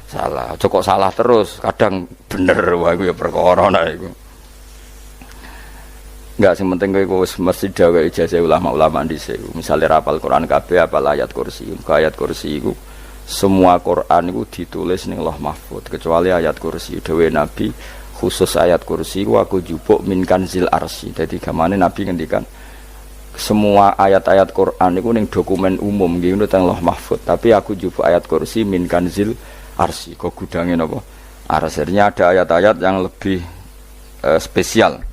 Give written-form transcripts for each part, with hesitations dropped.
salah. Kok salah terus, kadang bener wah iku ya perkara nah iku. Enggak sing penting kowe mesti gawe ijazah ulama-ulama dhisik. Misale rapal Quran kabeh apal ayat kursi. Ayat kursi iku semua Quran iku ditulis ning Lauh Mahfuz kecuali ayat kursi. Dewe Nabi khusus ayat kursi iku aku jupuk min kanzil arsy. Dadi gamane Nabi ngendikan semua ayat-ayat Quran iku ning dokumen umum nggih teng Lauh Mahfuz, tapi aku jupuk ayat kursi min kanzil arsy. Kok gudange napa? Arsy-nya ada ayat-ayat yang lebih spesial.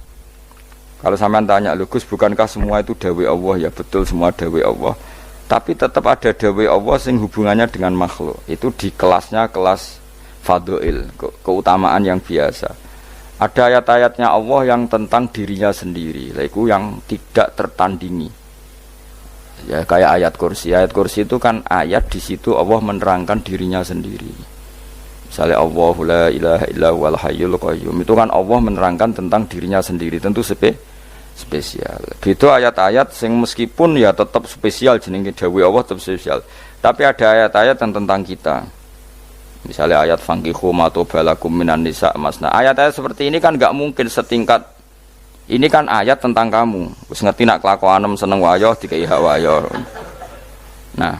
Kalau sampean tanya, Gus, bukankah semua itu dawai Allah? Ya betul, semua dawai Allah. Tapi tetap ada dawai Allah yang hubungannya dengan makhluk. Itu di kelasnya kelas fadhil, keutamaan yang biasa. Ada ayat-ayatnya Allah yang tentang dirinya sendiri, itu yang tidak tertandingi. Ya kayak ayat kursi. Ayat kursi itu kan ayat di situ Allah menerangkan dirinya sendiri. Misalnya Allahu la ilaha illa huwal hayyul qayyum, itu kan Allah menerangkan tentang dirinya sendiri, tentu spesial. Gitu ayat-ayat sing meskipun ya tetap spesial jenenge dawuh Allah tetap spesial. Tapi ada ayat-ayat yang tentang kita. Misalnya ayat fankihu ma tobalakum minan nisa masna. Ayat-ayat seperti ini kan enggak mungkin setingkat. Ini kan ayat tentang kamu. Wis ngerti nak kelakuanem seneng wayo dikai hak wayo. Nah,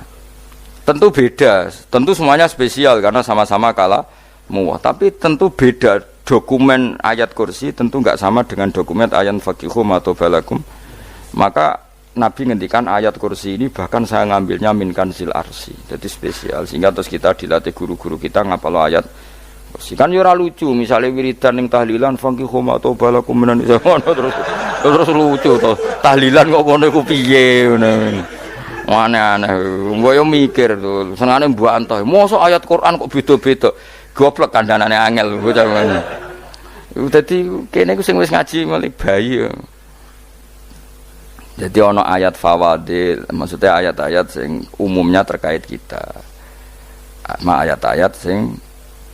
tentu beda, tentu semuanya spesial karena sama-sama kalamu. Tapi tentu beda dokumen ayat kursi tentu enggak sama dengan dokumen ayat faqihum atau balakum. Maka Nabi ngendikan ayat kursi ini bahkan saya ngambilnya min kanzil arsy. Jadi spesial sehingga terus kita dilatih guru-guru kita ngapalo ayat kursi. Kan yo ora lucu misalnya wiridan ning tahlilan faqihum atau balakum menan terus lucu to. Tahlilan kok ngono iku piye ngono. Aneh-aneh, gue yo mikir tuh, senengane Mbak Antoh, mosok ayat Quran kok beda-beda, goblok kandhanane angel, gue jangan. Jadi kene gue sing wis ngaji mulai bayi. Jadi ono ayat fawadil, maksudnya ayat-ayat sing umumnya terkait kita, ma ayat-ayat sing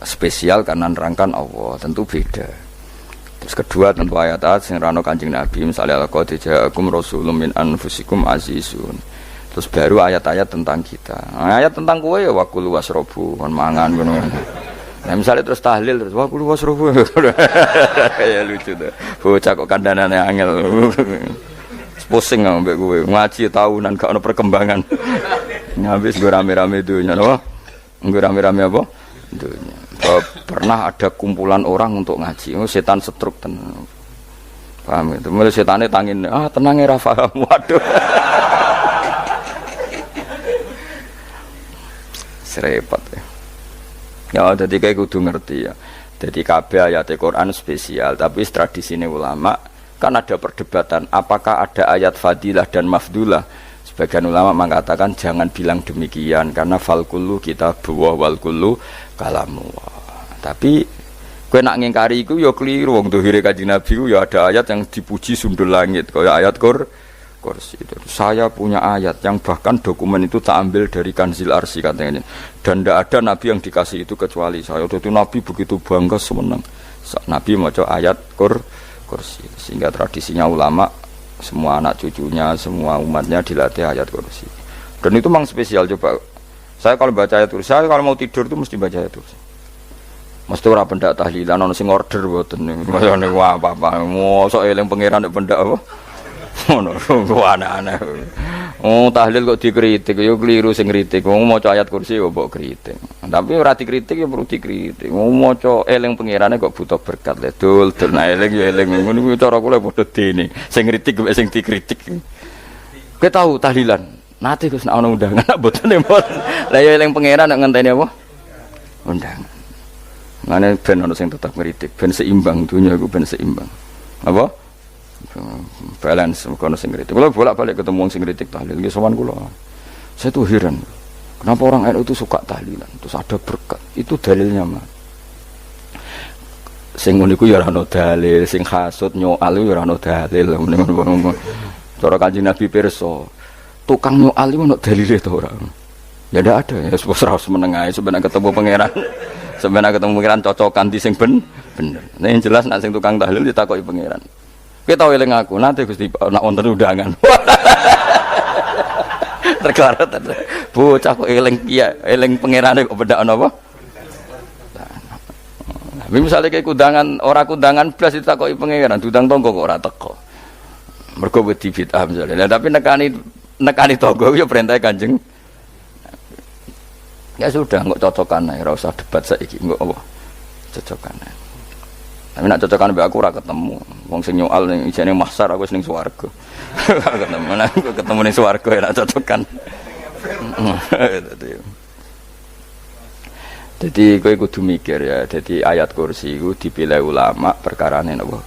spesial karena nerangkan Allah, tentu beda. Terus kedua tentu ayat-ayat sing rano Kanjeng Nabi, misalnya laqad ja'akum rasulun min anfusikum azizun. Terus baru ayat-ayat tentang kita. Nah, ayat tentang kowe ya wakulu wasrobu, kon mangan ngono. Nah, misalnya terus tahlil terus wakulu wasrobu. Ya lucu tuh. Bocah kok kandhanane angel. Pusing ambek kowe. Ngaji tahunan gak ono perkembangan. Habis gue rame-rame dunya apa? Gue rame-rame apa? Dunya. Pernah ada kumpulan orang untuk ngaji. Oh, setan setruk tenan. Paham itu. Mulai setane tangin, tenang ya Rafa. Waduh. Serepot ya. Ya jadi kayak kudu ngerti ya. Jadi kabeh ayat Quran spesial, tapi tradisine ulama kan ada perdebatan apakah ada ayat fadilah dan mafdulah. Sebagian ulama mengatakan jangan bilang demikian karena fal kullu kitabullah wal kullu kalamullah. Tapi kowe nak ngingkari iku ya keliru, wong dohire Kanjeng Nabi ku ya ada ayat yang dipuji sundul langit kaya ayat kursi itu. Saya punya ayat yang bahkan dokumen itu tak ambil dari kanzil arsy katanya. Dan tidak ada nabi yang dikasih itu kecuali saya. Itu nabi begitu bangga semenang. Nabi maca ayat kursi. Sehingga tradisinya ulama semua anak cucunya, semua umatnya dilatih ayat kursi. Dan itu memang spesial coba. Saya kalau baca ayat kursi, saya kalau mau tidur itu mesti baca ayat kursi. Mesti ora pendak tahlilan ono sing order mboten. Mayane apa-apa. Mosok eling pangeran nek pendak apa? Ngono, kok aneh-aneh. Oh, tahlil kok dikritik, yo keliru sing kritik. Wong maca ayat kursi kok mbok kritik. Tapi ora dikritik ya perlu dikritik. Wong maca eling pangerane kok butuh berkat le. Dul eling ya eling ngono kuwi cara kula padha dene. Sing kritik mek sing dikritik. Kowe tahu tahlilan? Nate Gus nek ana undangan mboten mboten. Lah ya eling pangeran nek ngenteni apa? Undangan. Ngene ben ana sing tetep ngritik, ben seimbang dunya iku ben seimbang. Apa? Balance kono sing kritik. Kalau bolak-balik ketemu sing kritik tahlil nggih sowan kula. Saya tuh heran. Kenapa orang NU itu suka tahlilan? Terus ada berkat. Itu dalilnya mah. Sing ngono iku ya ora ono dalil, sing hasud nyoal ya ora ono dalil. Cara Kanjeng Nabi pirsa, tukang nyoal iku ono dalile to ora? Ya ndak ada. Ya harus menengahi sebenarnya ketemu pangeran. Sebenarnya ketemu pangeran cocokan di sing bener. Nah yang jelas nek sing tukang tahlil ditakoki pangeran. Kita eling aku nanti Gusti nak wonten undangan. Terkarat bocah kok eling iya eling pangerane kok bedakno apa? Misalnya kayak kudangan, orang kudangan blas ditakoki pangeran, dudang tonggo kok ora teko. Mergo wedi bid'ah misalnya. Tapi nekani tonggo ya perintah Kanjeng. Ya sudah, nggak cocokan ae, ora usah debat saiki, nggak apa. Cocokan ae. Tapi nak cocokan mbek aku ora ketemu. Wong sing nyoal ning ijene mahsyar aku ning swarga. Ketemu nang ketemu ning swarga ya nak cocokan. Jadi kowe kudu mikir ya. Jadi ayat kursi itu dipilih ulama perkarane napa?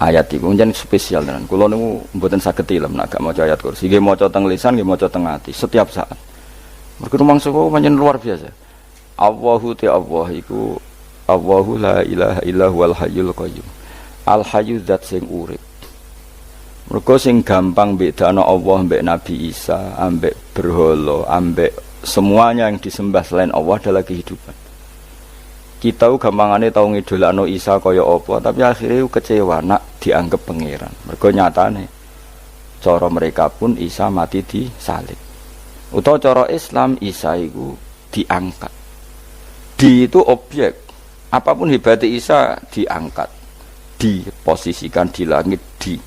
Ayat iku njen spesial tenan. Kula niku mboten saged ilem nek gak maca ayat kursi. Nggih maca teng lisan, nggih maca teng ati setiap saat. Mergo rumangsa kok pancen luar biasa. Allahu ta Allah iku Allahu la ilaha illa huwal hayyul qayyum. Al hayyu zat sing urip. Mergo sing gampang bedakno Allah mbek Nabi Isa, ambek berhala, ambek semuanya yang disembah selain Allah adalah kehidupan. Kita gampangane tau ngidolakno Isa kaya apa, tapi akhirnya kecewa nak dianggap pangeran. Mergo nyatane cara mereka pun Isa mati disalib. Utawa cara Islam Isa iku diangkat. Di itu objek. Apapun hebatnya Isa diangkat, diposisikan di langit, di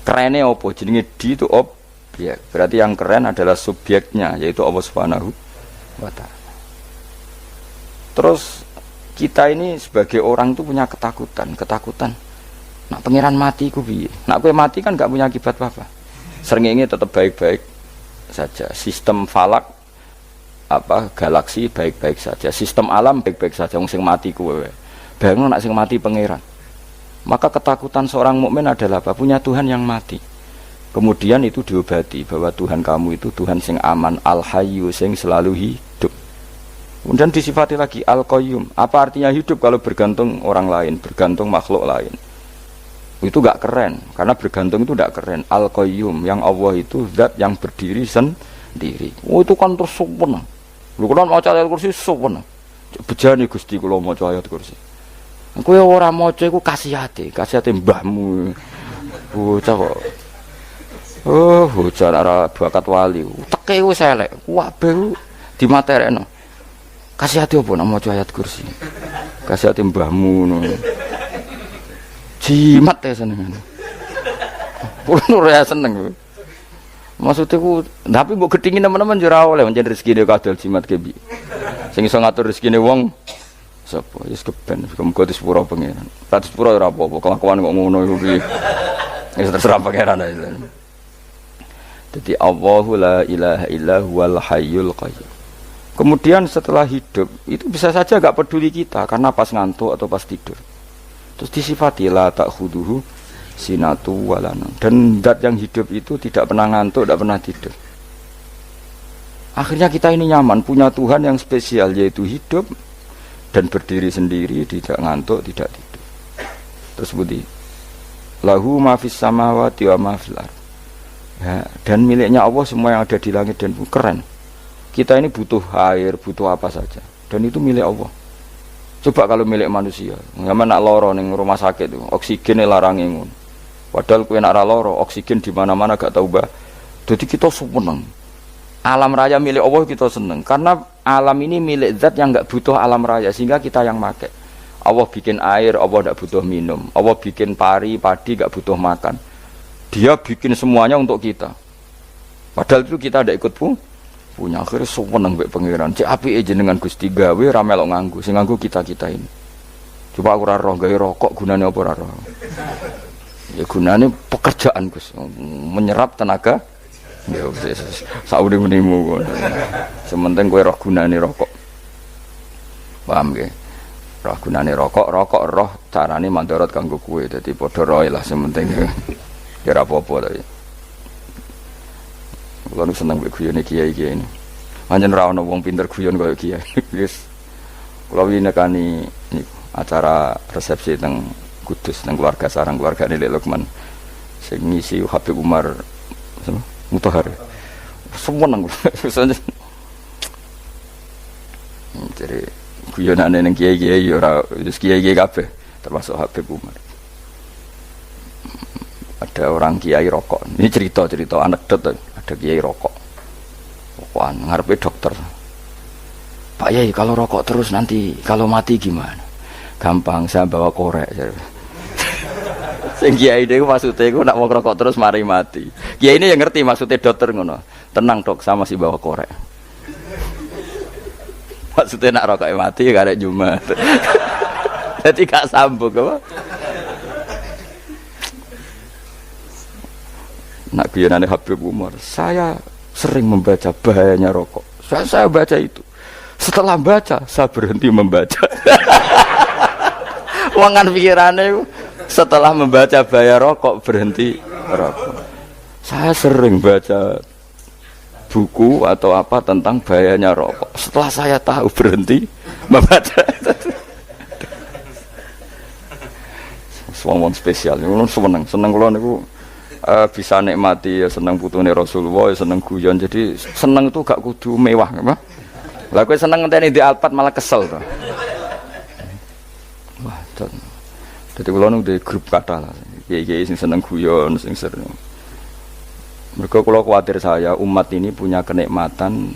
kerennya apa? Jenenge di itu objek. Berarti yang keren adalah subjeknya, yaitu Allah Subhanahu wa Ta'ala. Terus kita ini sebagai orang itu punya ketakutan. Nak pangeran mati ku piye? Nak kowe mati kan gak punya akibat apa-apa. Srengenge tetap baik-baik saja. Sistem falak galaksi baik-baik saja, sistem alam baik-baik saja. Wong sing mati kuwe bayangno nek sing mati pangeran. Maka ketakutan seorang mukmin adalah apa? Punya Tuhan yang mati. Kemudian itu diobati bahwa Tuhan kamu itu Tuhan sing aman, al-hayyu sing selalu hidup. Kemudian disifati lagi al-qayyum. Apa artinya hidup kalau bergantung orang lain, bergantung makhluk lain? Itu gak keren, karena bergantung itu gak keren. Al-qayyum, yang Allah itu zat yang berdiri sendiri. Oh itu kan terus sempurna. Lho kan maca ayat kursi sopan. Bejane Gusti kula maca ayat kursi. Kowe ora maca iku kasihate mbahmu. Bocah kok. Oh, bocah ora bakat wali. Teke wis elek. Kabeh dimaterekno. Kasihate opo nek maca ayat kursi? Kasihate mbahmu ngono. Jimat ya senengan. Kulo ora seneng. Maksudnya ku, tapi mbok gedhingin teman-teman jura oleh menjadi rezeki dia kadal jimat kebi. Sing iso ngatur rezekine wong sapa? Wis keben, muga disepuro pangeran. Ora disepuro ora apa-apa, kelakuan kok ngono iku piye. Wis terserah pangeran ae. Jadi Allahu la ilaha illa huwal hayyul qayyum. Kemudian setelah hidup, itu bisa saja enggak peduli kita karena pas ngantuk atau pas tidur. Terus disifati la ta'khuduhu sinatu walana, dan zat yang hidup itu tidak pernah ngantuk, tidak pernah tidur. Akhirnya kita ini nyaman, punya Tuhan yang spesial, yaitu hidup dan berdiri sendiri, tidak ngantuk, tidak tidur. Terus budi lahu ma fis samawati wa ma fil ardh. Ya, dan miliknya Allah semua yang ada di langit dan bumi. Keren. Kita ini butuh air, butuh apa saja, dan itu milik Allah. Coba kalau milik manusia, nggak nak loro ning rumah sakit itu, oksigen larang ngono. Padahal kowe nak ora loro, oksigen di mana-mana gak tahu bah. Jadi kita seneng. Alam raya milik Allah kita seneng karena alam ini milik zat yang enggak butuh alam raya sehingga kita yang make. Allah bikin air, Allah enggak butuh minum. Allah bikin padi enggak butuh makan. Dia bikin semuanya untuk kita. Padahal itu kita ndak ikut punya. Akhirnya seneng mbek pangeran. Cek apike jenengan Gusti gawe ra melok nganggo. Sing nganggo kita-kita ini. Coba aku ora roh gawe rokok gunane apa ora roh. Ya gunane pekerjaan Gus, menyerap tenaga. Ya wis saurip-uripmu. Sementing kowe roh gunane rokok. Paham nggih? Roh gunane rokok roh carane mandorot kanggo kowe. Dadi padha roe lah sementing. Ya ora apa-apa ta. Kulo nu seneng mbek guyone kiai-kiai ini. Pancen ora ana wong pinter guyon kaya kiai. Wis kulo wingi nekani acara resepsi teng Kudus dan keluarga sarang keluarga Nilai Lukman sing ngisi Habib Umar Mutahar semua nang jadi guyonane ning kiai-kiai ora wis kiai-kiai kabeh termasuk Habib Umar. Ada orang kiai rokok. Ini cerita anekdot, ada kiai rokok. Rokokan ngarepe dokter. Pak Yai kalau rokok terus nanti kalau mati gimana? Gampang, saya bawa korek. Sing kiai niku maksude iku nak wong rokok terus mari mati. Kiai ini yang ngerti maksudnya dokter ngono. Tenang dok, sama si bawa korek. Maksudnya nak rokok mati gak ada Jumat. Jadi gak sambung apa? Nak guyonane Habib Umar, saya sering membaca bahayanya rokok. Saya baca itu. Setelah baca, saya berhenti membaca. Wangan pikirannya setelah membaca bahaya rokok berhenti rokok. Saya sering baca buku atau apa tentang bahayanya rokok. Setelah saya tahu berhenti membaca. Wong spesial, seneng kalau niku bisa nikmati ya seneng putune Rasulullah, ya seneng guyon. Jadi seneng itu gak kudu mewah, apa? Lah kowe seneng ngenteni di Alphard malah kesel to. Wah, jadi kalau nu di grup kata lah, kiai sing seneng guyon, sing sering. Mereka kalau khawatir saya umat ini punya kenikmatan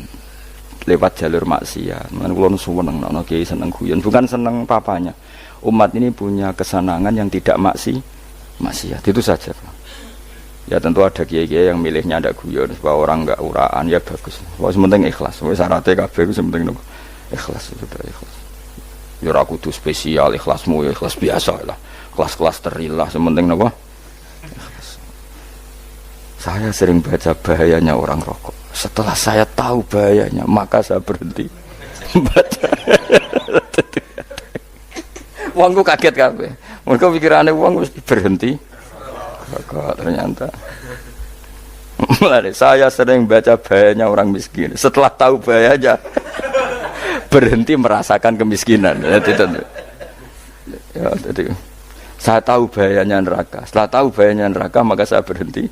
lewat jalur maksiat. Mana kalau nu seneng, nono kiai seneng guyon, bukan seneng papanya. Umat ini punya kesenangan yang tidak maksiat, itu saja. Ya tentu ada kiai-kiai yang milihnya ada guyon supaya orang enggak uraan, ya bagus. Wah sementing ikhlas, syaratnya kabeh itu sementing ikhlas, sudah ikhlas. Ya ora kudu spesial, ikhlasmu ya ikhlas biasa lah. Kelas-kelas terilah sementing napa? Ikhlas. Saya sering baca bahayanya orang rokok. Setelah saya tahu bahayanya, maka saya berhenti baca. Wongku kaget kabeh. Mergo pikirane wong wis berhenti. Kok ternyata. Mulai saya sering baca bahayanya orang miskin. Setelah tahu bahayanya berhenti merasakan kemiskinan. Ya, jadi saya tahu bahayanya neraka. Setelah tahu bahayanya neraka maka saya berhenti.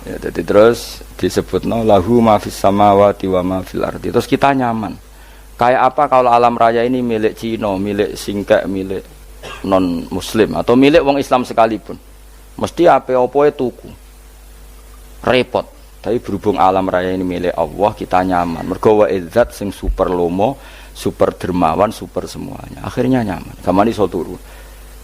Ya, jadi terus disebutno lahu ma fis samawati wa ma fil ardi. Terus kita nyaman. Kayak apa kalau alam raya ini milik Cina, milik singkek, milik non muslim atau milik wong Islam sekalipun. Mesti apa-apa tuku. Repot. Tapi berhubung alam raya ini milik Allah, kita nyaman. Mergo wa izzat sing super lomo, super dermawan, super semuanya. Akhirnya nyaman. Gamane iso turu.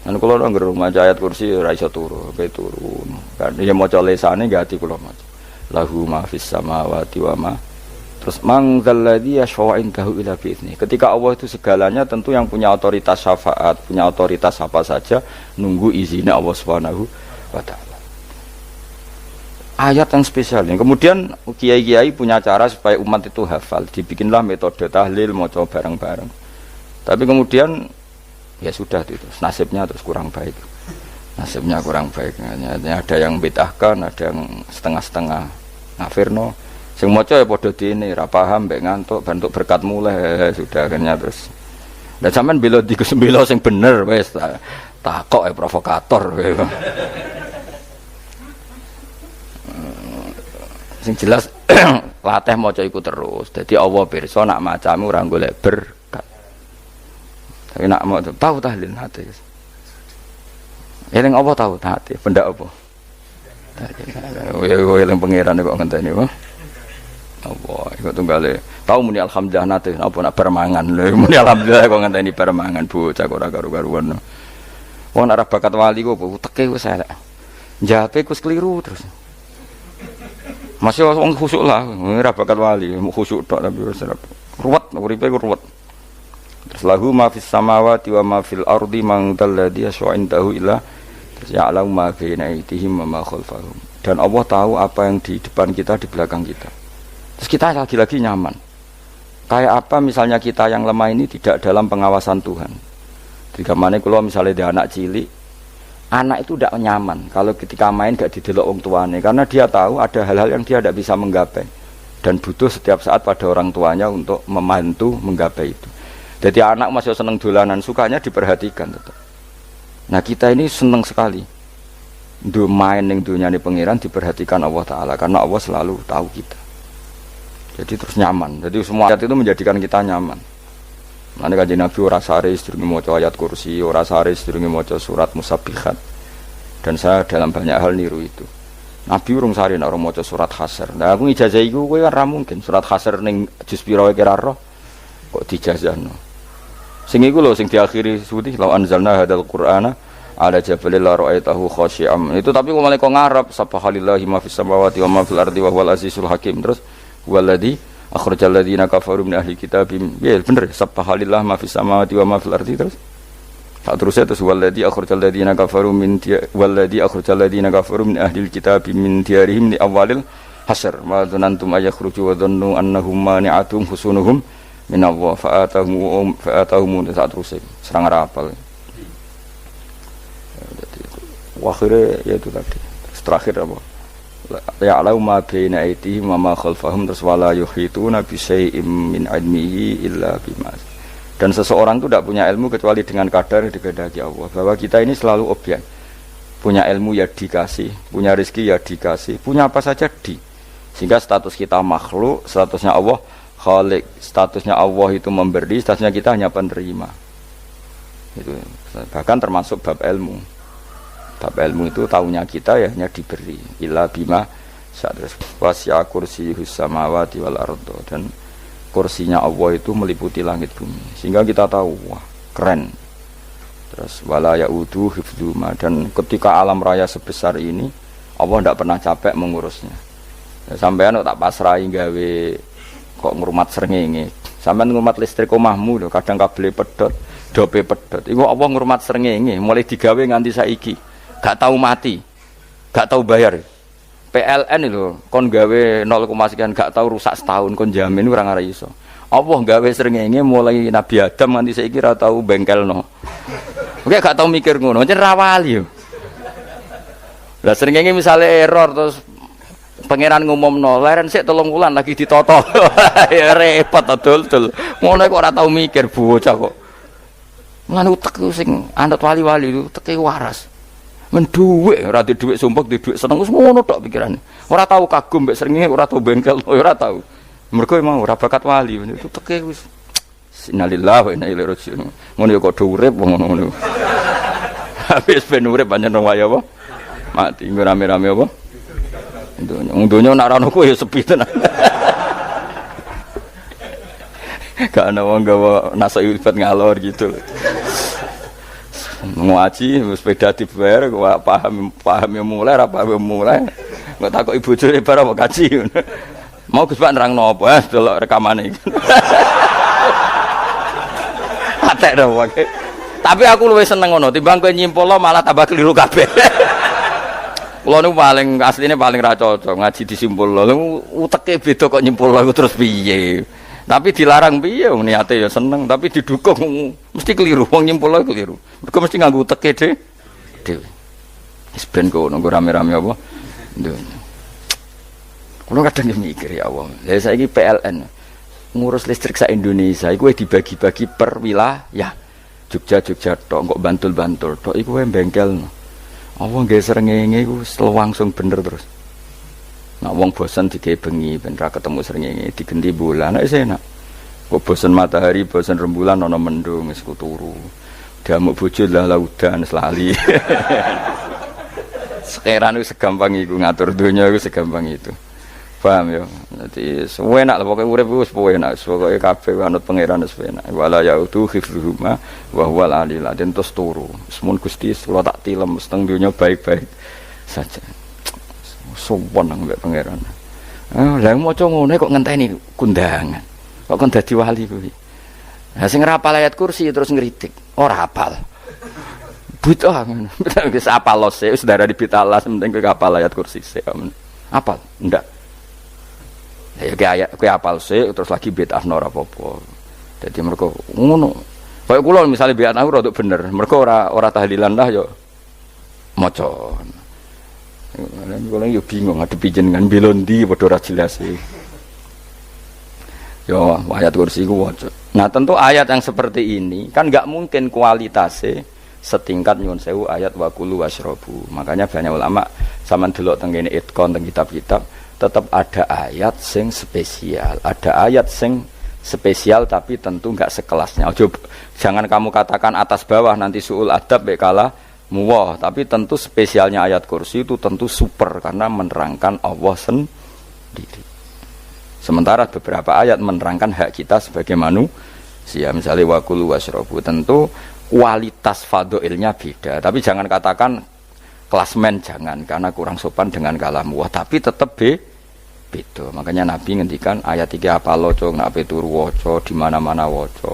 Lan kula nang maca ayat kursi ora iso turu, pe turun. Kan ya maca lesane gati kula maca. Lahu ma fis samawati wa ma. Terus man dzalladzi yashfa'u indahu illa bi'izni. Ketika Allah itu segalanya, tentu yang punya otoritas syafaat, punya otoritas apa saja nunggu izinnya Allah Subhanahu wa taala. Ayat yang spesial ini. Kemudian kiai-kiai punya cara supaya umat itu hafal. Dibikinlah metode tahlil, maca bareng-bareng. Tapi kemudian ya sudah itu. Nasibnya terus kurang baik. Nasibnya kurang baik. Ada yang bid'ahkan, ada yang setengah-setengah ngafirno. Sing maca ya padha dene, ra paham mbek ngantuk, bentuk berkat mulai sudah akhirnya terus. Dan sampean bela di Gus bela sing bener wis takok provokator. Sing jelas latih maca iku terus. Dadi Allah pirsa nak macamu ora golek berkat. Tapi nak mau tahu tahlil hati. Eling apa tahu hati? Benda apa? Ya eling pangeran kok ngenteni apa? Allah, iku tunggale. Tahu muni alhamdulillah nate apa nak permangan. Lho muni alhamdulillah kok ngenteni permangan bocah kok ora karu-karuan. Wong arep bakat wali kok teke wis elek. Njape kus keliru terus. Masih wong khusuk lah, ora bakat wali, khusuk tok tapi wis ruwet, uripe ku ruwet. Terus lahu ma fis samawati wa ma fil ardi man dalladhi yash'indahu illa ya'lamu ma baina aydihim wa ma khalfahum. Dan Allah tahu apa yang di depan kita, di belakang kita. Terus kita lagi-lagi nyaman. Kayak apa misalnya kita yang lemah ini tidak dalam pengawasan Tuhan. Jika mana kalau misalnya dia anak cilik, anak itu tidak nyaman kalau ketika main gak didelok orang tuanya, karena dia tahu ada hal-hal yang dia tidak bisa menggapai dan butuh setiap saat pada orang tuanya untuk membantu menggapai itu. Jadi anak masih seneng dolanan, sukanya diperhatikan tetap. Nah kita ini seneng sekali main yang dunia ini pengiran diperhatikan Allah Ta'ala, karena Allah selalu tahu kita. Jadi terus nyaman. Jadi semua ayat itu menjadikan kita nyaman. Nanti Kanjeng Nabi ora sare sedurunge maca ayat kursi, ora sare sedurunge maca surat Musabbihat. Dan saya dalam banyak hal niru itu. Nabi urung sari nek ora maca surat Hasyr. Nah aku ijazah iku kowe kan ra mungkin surat Hasyr ning juz pira wae kira roh kok dijazahno. Sing iku lho sing diakhiri suwi law anzalna hadzal qur'ana ala jabalil la ra'aitahu khashi'am. Itu tapi kok malah kok ngarep subhanallahi ma fis samawati wa ma fil ardi wa huwal azizul hakim. Terus waladzi akhrajal ladzina kafaru min ahli kitabim. Ya bener subhanallahi ma fis samawati wa ma fil ardi terus. Tak terusnya terus waladzi akhrajal ladzina kafaru min ahli kitabim min diyarihim li awalil hasyr wa dzanantum ayakhruju wa dhannu annahum mani'atum husunuhum min Allah fa'atahum tak terusnya serang rapal. Akhirnya ya itu tadi terakhir apa ya'lamu ma baina aydihim wa ma khalfahum terus wala yuhituna bi syai'in min ilmihi illa bima. Dan seseorang itu tidak punya ilmu kecuali dengan kadar yang dikehendaki Allah. Bahwa kita ini selalu objek. Punya ilmu ya dikasih, punya rezeki ya dikasih, punya apa saja di. Sehingga status kita makhluk, statusnya Allah khalik, statusnya Allah itu memberi, statusnya kita hanya penerima. Itu bahkan termasuk bab ilmu. Bab ilmu itu tahunya kita ya hanya diberi. Illa bima sa'adras wasya kursiyus samawati wal ardo. Dan kursinya Allah itu meliputi langit bumi. Sehingga kita tahu, wah keren. Terus wala ya'udu hifdzuma. Dan ketika alam raya sebesar ini, Allah tidak pernah capek mengurusnya. Ya, sampean tak pasrahi gawe kok ngurmat srengenge. Sampean ngurmat listrik omahmu lho, kadang kabel pedhot, dope pedhot. Iku Allah ngurmat srengenge, mulai digawe nganti saiki. Gak tahu mati. Gak tahu bayar. PLN itu kon gawe 0, sekian gak tahu rusak setahun kon jamin ora ngara iso. Allah gawe srengenge mulai Nabi Adam nganti saiki ora tahu bengkelno. Oke gak tahu mikir ngono, jen ra wali yo. Lah srengenge misale error terus pangeran ngumumno, leren sik 3 wulan lagi ditoto. Ya repot dol-dol. Ngono kok ora tahu mikir bocah kok. Mulane utek sing anut wali-wali itu teke waras. Men dhuwit ora di dhuwit sumpek di dhuwit seneng wis ngono tok pikirane. Ora tahu kagum mbek srengenge, ora tahu bengkel, ora tahu. Mergo emang ora bakat wali itu teke wis innalillahi wa inna ilaihi raji'un. Ngono ya kok urip ngono-ngono. Habis ben urip pancen waya apa? Mati rame-rame apa? Donya nak ana kowe ya sepi tenan. Gak ana wong gawa nasai ibad ngalor gitu. Ngaji sepeda dibayar paham yang mulai apa yang mulai nggak takut ibu juri barang mau kaji mau Gus Pak nerangno apa delok rekamane atek dah wae tapi aku luwih seneng ngono timbang kowe nyimpulno malah tambah keliru kabeh. Kula niku paling asline paling ra cocok ngaji disimpulno uteke beda kok nyimpulno terus piye. Tapi dilarang piye wong niate ya seneng, tapi didukung mesti keliru, wong nyimpul keliru. Mergo mesti nganggo teke dhewe. Wis ben kok nunggu rame-rame apa. Kulo kadang mikir ya Allah. Lah saiki PLN ngurus listrik sak Indonesia iku dibagi-bagi per wilayah. Jogja tok, kok Bantul tok iku wae bengkelno. Allah nggih srengenge iku langsung bener terus. Nak wong bosan digawe bengi ben ra ketemu srengenge digenti bulan nek enak. Kok bosan matahari, bosan rembulan ana mendung wis turu. Damuk bojo lah laudan selali. Sekarang itu segampang itu ngatur dunia itu segampang itu. Paham ya? Jadi enak lah pokoknya urip wis enak, pokoke kabeh anut pangeran wis enak. Wala yautu khifruhuma wa huwal alil adin terus turu. Semun Gusti kula tak tilem seteng dunia baik-baik saja. Sopan nang mbek pangeran. Lah maca ngene kok ngenteni kundangan. Kok kon dadi wali kuwi. Lah sing ora hafal ayat kursi terus ngritik, ora hafal. Bid'ah ngono. Wis hafal lose, wis darah di bitalas penting kowe hafal ayat kursi sik. Hafal? Ndak. Ya kowe hafal sik terus lagi bid'ah ora apa-apa. Dadi mergo ngono. Kaya kula misale bid'ah ora bener, mergo ora tahlilan lah yo maca. Kalau yo bingung ngadepi jenengan belon ndi padha ora jelas iki. Yo ayat kursi ku waca. Nah, tentu ayat yang seperti ini kan enggak mungkin kualitasnya setingkat nyuwun sewu ayat wa kulu wasrobu. Makanya banyak ulama sampean delok teng kene itqon teng kitab-kitab tetap ada ayat sing spesial. Ada ayat sing spesial tapi tentu enggak sekelasnya. Jangan kamu katakan atas bawah nanti suul adab kalah muwah, tapi tentu spesialnya ayat kursi itu tentu super karena menerangkan Allah sendiri. Sementara beberapa ayat menerangkan hak kita sebagai manusia, misalnya wakulu wasrobu, tentu kualitas fadhailnya beda. Tapi jangan katakan klasmen, jangan, karena kurang sopan dengan kalam wah, tapi tetap beda. Makanya Nabi ngendikan ayat 3 apa loco, nak turu waca di mana-mana waca.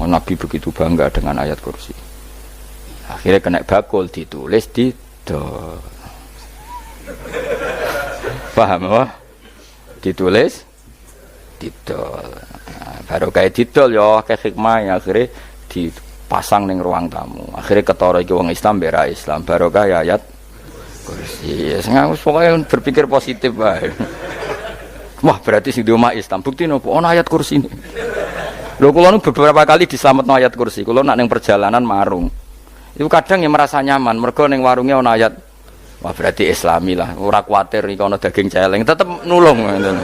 Oh, Nabi begitu bangga dengan ayat kursi. Akhirnya kena bakul ditulis di paham apa? Ditulis didol. Nah, baru kayak didol ya kayak hikmah akhirnya dipasang ning ruang tamu. Akhirnya ketara iki wong Islam bera Islam baru kayak ayat kursi. Ya pokoknya berpikir positif bae. Wah, berarti sing di omah Islam bukti nopo ono ayat kursi ini. Lho kula nu beberapa kali diselametno ayat kursi. Kula nak ning perjalanan marung. Itu kadang yang merasa nyaman mergo ning warunge ono ayat. Wah, berarti Islami lah. Ora kuwatir iki ono daging celeng, tetep nulung ngoten.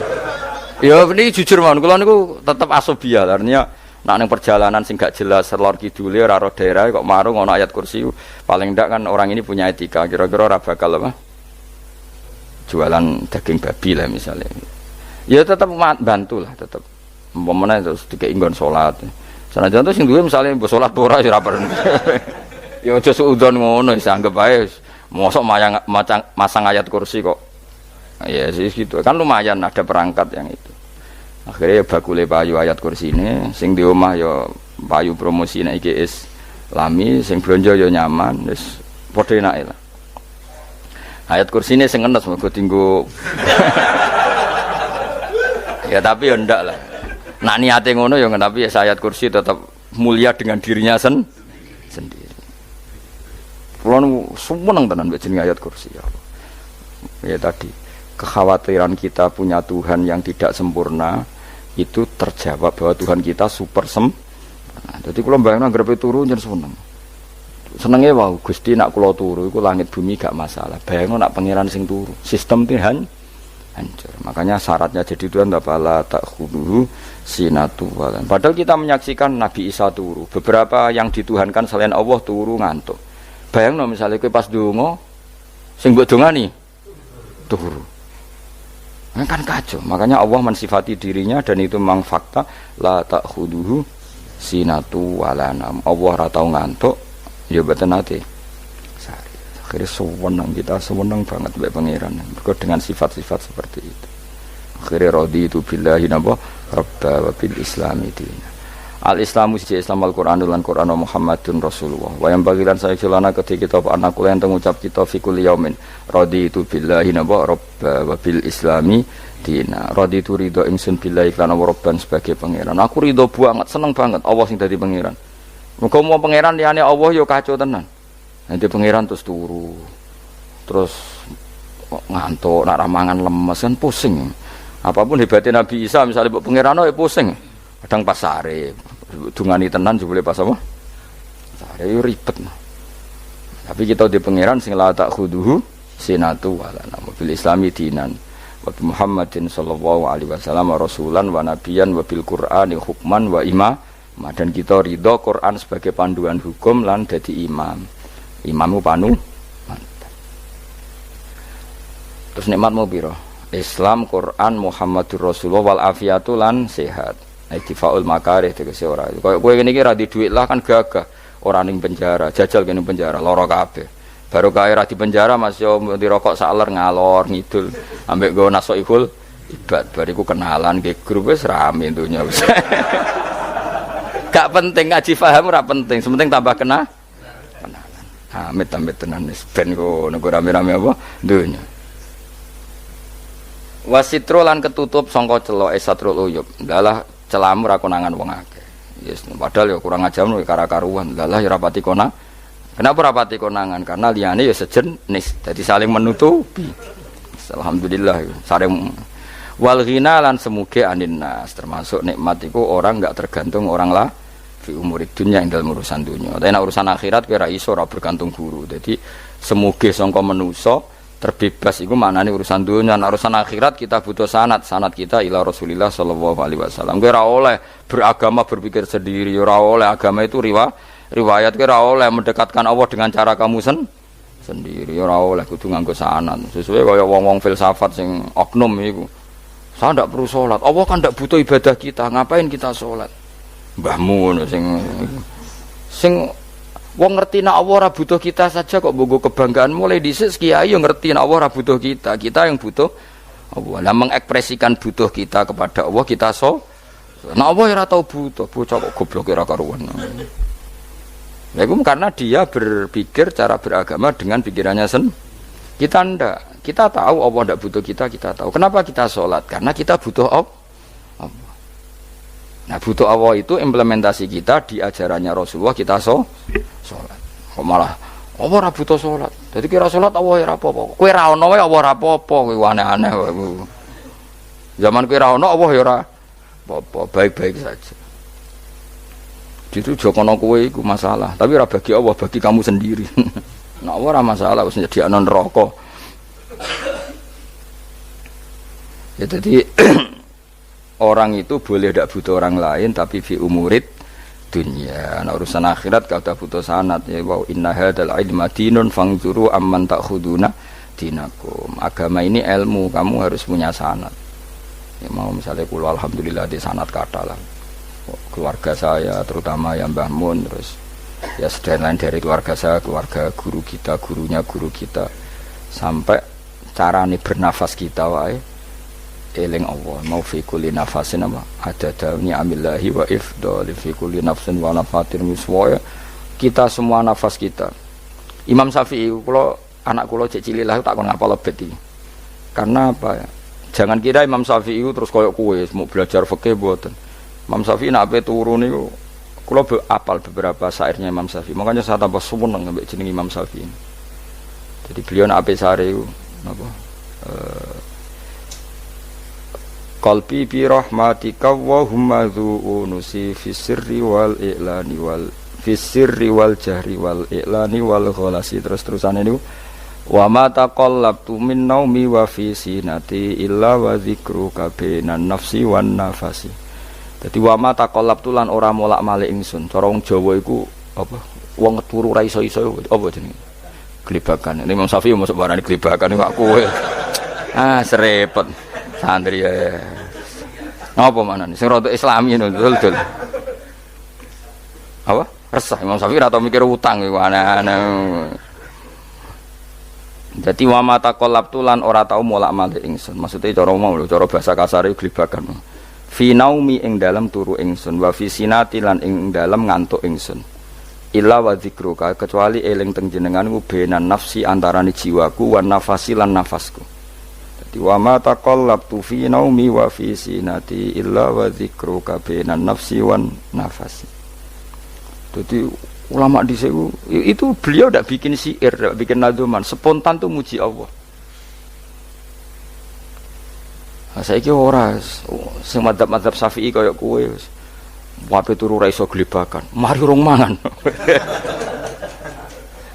Ya ini jujur mawon, kula niku tetep asobia, artinya nak ning perjalanan sing gak jelas lor kidule ora ro daerah kok marung ana ayat kursi, paling ndak kan orang ini punya etika, kira-kira ora bakal apa? Jualan daging babi lah misalnya. Ya tetep bantu lah, tetep. Umpamane terus dikek nggon salat. Sanajan to sing duwe misale mbok salat ora ya ora perlu. Ya aja suudon ngono, wis anggap ae mosok masang ayat kursi kok. Ya sih gitu kan lumayan ada perangkat yang itu. Akhirnya ya bakule payu ayat kursi ini, sing di omah ya payu promosi nek iki Islami, sing blonjo ya nyaman, wis padha enake lah. Ayat kursi ini sing enes mergo tinggo. Ya tapi ya ndak lah. Nak niate ngono ya tapi ya ayat kursi tetap mulia dengan dirinya sendiri. Kulo seneng tenan mbek jenenge ayat kursi ya. Ya tadi kekhawatiran kita punya Tuhan yang tidak sempurna itu terjawab bahwa Tuhan kita super sempurna. Jadi kalau bayangkan grepe turu jadi senengnya wow Gusti nak kulo turu itu langit bumi gak masalah. Bayangkan nak pangeran sing turu sistem Tuhan hancur. Makanya syaratnya jadi Tuhan bala takhuduhu sinatu walan. Padahal kita menyaksikan Nabi Isa turu. Beberapa yang dituhankan selain Allah turu ngantuk. Bayangno misalnya kowe pas donga sing mbok dongani turu. Kan kacau, makanya Allah mensifati dirinya dan itu memang fakta la ta'khuduhu sinatu walanam. Allah ora tau ngantuk ya mboten nate sari. Akhirnya sewenang kita sewenang banget mbek pangeran dengan sifat-sifat seperti itu. Akhirnya raditu billahi napa rabba wa bil islami dina. Al-Islamu siji Islam Al-Qur'anul lan Qur'an Muhammadun Rasulullah. Wa yang bagilan saya celana ketika kita anak kula yang ngucap kita fi kulli yaumin raditu billahi naba rabba wa bil islami dina. Raditu ridho ingsun billahi kana rabban sebagai pangeran. Aku ridho banget, seneng banget Allah sing dadi pangeran. Muga mau pangeran liyane Allah ya kacau tenan. Nanti pangeran terus turu. Terus ngantuk, nak ramangan lemes kan pusing. Apapun hebatnya Nabi Isa misalnya pangeran ya pusing. Kadang pas sare, dungani tenan jebule pas apa? Sare yo ribet. Tapi kita di pangeran sing la ta'khuduhu sinatu wala namu bil islami dinan wa Muhammadin sallallahu alaihi wasallam rasulan wa nabiyan wa bil qur'ani hukman wa imam. Dan kita ridho Quran sebagai panduan hukum lan dadi imam. Imamu panu mantap. Terus nikmatmu piro? Islam, Quran, Muhammadur Rasulullah wal afiatu lan sehat. Ittifaul makarih tegese ora. Kowe ngene iki ra di dhuwit lah kan gagah. Ora ning penjara, jajal kene penjara, lara kabeh. Baru kae ra di penjara Mas yo dirokok saler ngalor ngidul ambek nggo nasoihul ibad bariku kenalan ke grup wis rame dunya wis. Gak penting ngaji paham ora penting, sementing tambah kenalan. Amit-amit tenan wis ben ngono rame-rame apa dunya. Wasitro lan ketutup sangka celoke satrul uyub. Dalah celamu ra konangan wong akeh. Yes, padahal ya kurang ajar no kara-karuan. Dalah ya rapati konang. Kenapa rapati konangan? Karena liyane ya sejenis. Jadi saling menutupi. Alhamdulillah saling wal ghina lan semuge anin nas. Termasuk nikmat iku orang enggak tergantung orang lah fi umurid dunya ing dalem urusan dunya. Tapi nek urusan akhirat kowe ra iso ora bergantung guru. Jadi semuge sangka manusa terbebas itu maknanya urusan dunia. Urusan akhirat kita butuh sanad kita ila Rasulillah sallallahu alaihi wasallam. Kowe ora oleh beragama berpikir sendiri, ora oleh agama itu riwayat ki ora oleh mendekatkan Allah dengan cara kamu sendiri, ora oleh kudu nganggo sanad. Sesuai kaya wong-wong filsafat sing oknum iku. Saya ndak perlu sholat. Allah kan ndak butuh ibadah kita. Ngapain kita sholat? Mbahmu sing wong ngerti nek Allah ora butuh kita saja kok bogo kebanggaan mulai dhisik kiai yo ngerti nek Allah ora butuh kita. Kita yang butuh Allah. Lah mengekspresikan butuh kita kepada Allah kita nek Allah ora tau butuh, bocah kok goblok ora karuan. Ya itu karena dia berpikir cara beragama dengan pikirannya kita ndak. Kita tahu Allah ndak butuh kita tahu. Kenapa kita sholat? Karena kita butuh Allah. Nah butuh Allah itu implementasi kita di ajarannya Rasulullah kita sholat. Kok malah Allah ora butuh sholat. Jadi kira sholat Allah ora apa-apa. Kowe ra ono wae Allah ora apa-apa, kowe aneh-aneh wae. Zaman kowe ra ono Allah ya ora apa-apa, baik-baik saja. Itu jokono kowe iku masalah, tapi ora bagi Allah, bagi kamu sendiri. Nah, Allah ora masalah wis nyediakno neraka. Ya jadi orang itu boleh tidak butuh orang lain tapi fi umurid dunia. Nah, urusan akhirat kata butuh sanad ya wa inna hadzal ilma dinun fangzuru amman ta'khuduna dinakum. Agama ini ilmu, kamu harus punya sanad. Ya mau misalnya kula alhamdulillah di sanad kata lah. Keluarga saya terutama yang Mbah Mun terus ya sedaya lain dari keluarga saya, keluarga guru kita, gurunya guru kita sampai carane bernafas kita wae eling Allah mau fi kulli nafasin apa ada dauni amillahi wa ifdali fi kulli nafsin wa nafatir miswaya kita semua nafas kita. Imam Syafi'i kula anak kula cek cilik lah tak kon ngapal lebet iki. Karena apa ya? Jangan kira Imam Syafi'i terus koyo kowe mau belajar fikih mboten. Imam Syafi'i nak ape turu niku kula apal beberapa syairnya Imam Syafi'i. Makanya saya tambah seneng ambek jeneng Imam Syafi'i. Jadi beliau nak ape sare iku napa? Qalbi bi rahmatika wa humma dzu'unusi fi sirri wal i'lani wal fi sirri wal jahri wal i'lani wal ghalasi terus-terusane niku wa ma taqallabtu min naumi wa fi sinati illa wa dzikruka bainan nafsi wan nafasi. Dadi wa ma taqallabtu lan ora molak-malik ingsun. Cara wong Jawa iku apa? Wong turu ra iso-iso apa jenenge? Glebakan. Imam Syafi'i mosok barani glebakan kok kowe. Ah, serepet. Santri ya. Apa manane? Sing rada Islami ngono, dul. Apa? Resah Imam Syafi'i ora tau mikir utang iku aneh-aneh. Dadi wa ma taqallabtu lan ora tau molak-malik ingsun. Maksude cara mau lho, cara bahasa kasare glebakan. Fi naumi ing dalam turu ingsun wa fi sinati lan ing dalam ngantuk ingsun illa wa dzikruka kecuali eling teng jenenganku benan nafsi antarane jiwaku wan nafasi lan nafasku. Dadi wa ma taqallabtu fi naumi wa fi sinati illa wa dzikruka benan nafsi wan nafasi. Dadi ulama dhisik itu beliau ndak bikin syair, ndak bikin nadzuman, spontan tuh muji Allah. Saiki ora sing madzhab Syafi'i kaya kowe wape turu ra iso glebakan mari urung mangan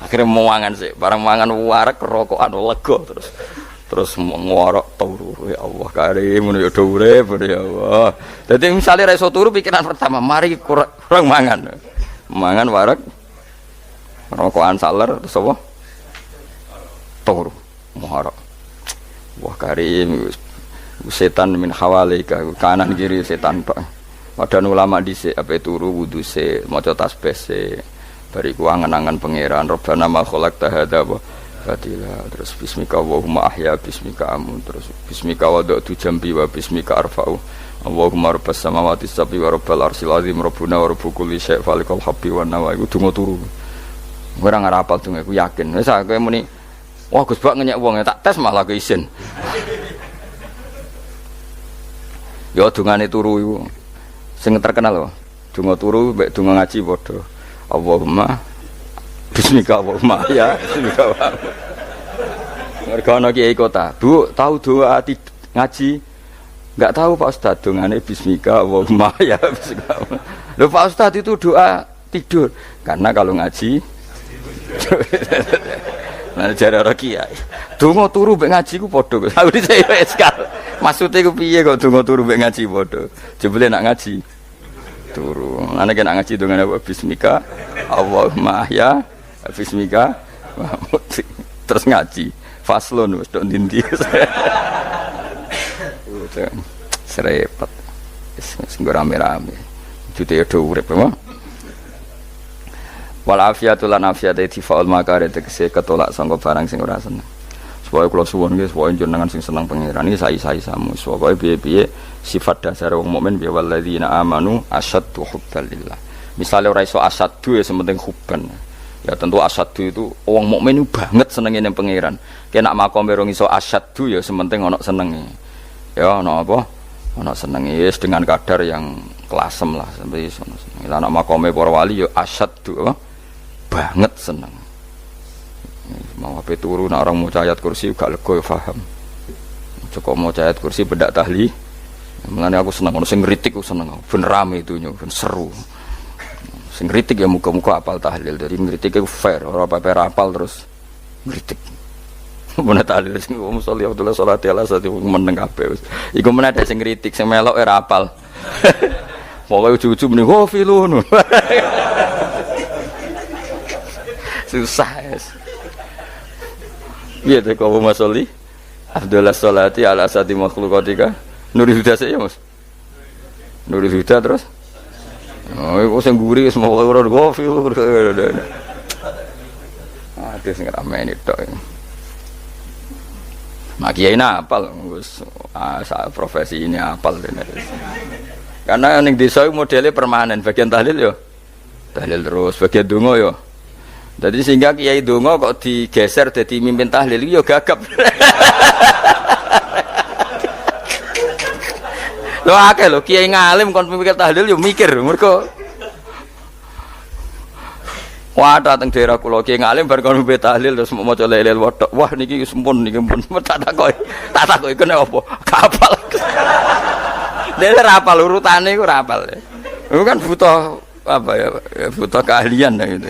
akhirnya mau mangan sih barang mangan warek rokokan lega terus ngorok turu ya Allah karim ngono ya urip ya Allah. Dadi misale ra iso turu pikiran pertama mari kurang mangan warek rokokan saler terus apa turu ngorok wah karim setan min hawalika kanan kiri setan tok. Padahal ulama dhisik ape turu wudu se maca tasbih se bariku angen-angen pangeran Rabbana ma khalaqta hadza wa batila terus bismika Allahumma ahya bismika amun terus bismika wada'tu jambi wa bismika arfa'u Allahumma rabbas samawati sab'i wa rabbal arsyil azim rabbuna wa rabbu kulli syai' falikal habbi wan nawa iku donga turu. Ora ngarapal donga iku yakin. Wis kowe muni wah Gus Bak ngenyek wong tak tes malah keisen. Ya dungane turu iku sing terkenal lho. Donga turu mek donga ngaji padha. Allahumma bismika Allahumma ya bismika. Mergo ana kiai kota. Bu, tahu doa ngaji? Enggak tahu Pak Ustaz dongane bismika Allahumma ya bismika. Lho Pak Ustaz itu doa tidur. Karena kalau ngaji nah jare ora kiai. Donga turu mek ngaji ku padha. Aku dhisik sekal. Maksude ku piye kok donga turu mek ngaji padha? Jebule nak ngaji. turu. Ana kena ngaji dongan apa bismika Allahumma ahya bismika terus ngaji faslon wis tok ndi. Serepet. Wis rame-rame. Jute do urip apa? Wal afiatul lan afiat itifaul makare tegese ketolak sangka barang sing ora seneng. Supaya kula suwun nggih supaya jenengan sing seneng pangeran iki sae-saesamu. Supaya piye-piye sifat dasar wong mukmin ya walladzina amanu asyaddu hubban lillah. Misale ora iso asyaddu ya sementing hubban. Ya tentu asyaddu itu wong mukmin banget senenge ning pangeran. Kena makome rong iso asyaddu ya sementing ana senenge. Ya ana apa? Ana senenge wis dengan kadar yang klasem lah sampai iso seneng. Lah ana makome para wali ya asyaddu banget seneng. Mau apa turu nak orang mau ayat kursi gak lega paham. Cukup mau ayat kursi bedak tahli. Mulane aku seneng ono sing ngritik aku seneng. Ben rame itunya, ben seru. Sing ngritik ya muga-muga apal tahlil. Dari ngritik itu fair, ora apa-apa apal terus ngritik. Mun tahlil sing musolli Abdullah sholati ala sate meneng kabeh wis. Iku men ada sing ngritik sing melok ora apal. Pokoke ujug-ujug muni filun. Susah es. Iya tu kau masoli. Abdullah sholati ala sati makhlukatika. Nuri Huda saya mas. Nuri Huda terus. Oh, aku sing guri semua orang gofil. Aduh sing ramai ni tok. Mak kiai apal, profesi ini apal. Karena yang desa modelnya permanen. Bagian tahlil yo, tahlil terus. Bagian dungo yo. Jadi sehingga kiai dongo kok digeser jadi mimpin tahlil yo gagap. Lho akeh lho kiai ngalim kon mikir tahlil yo mikir mergo wah dateng daerah kula kiai ngalim bar kon mimpin tahlil terus maca lelel wedok. Wah niki sempun niki pun tak takoki kene apa? Kapal. Dene ra apal urutane iku ra apal. Iku kan butuh apa ya? Butuh keahlian gitu.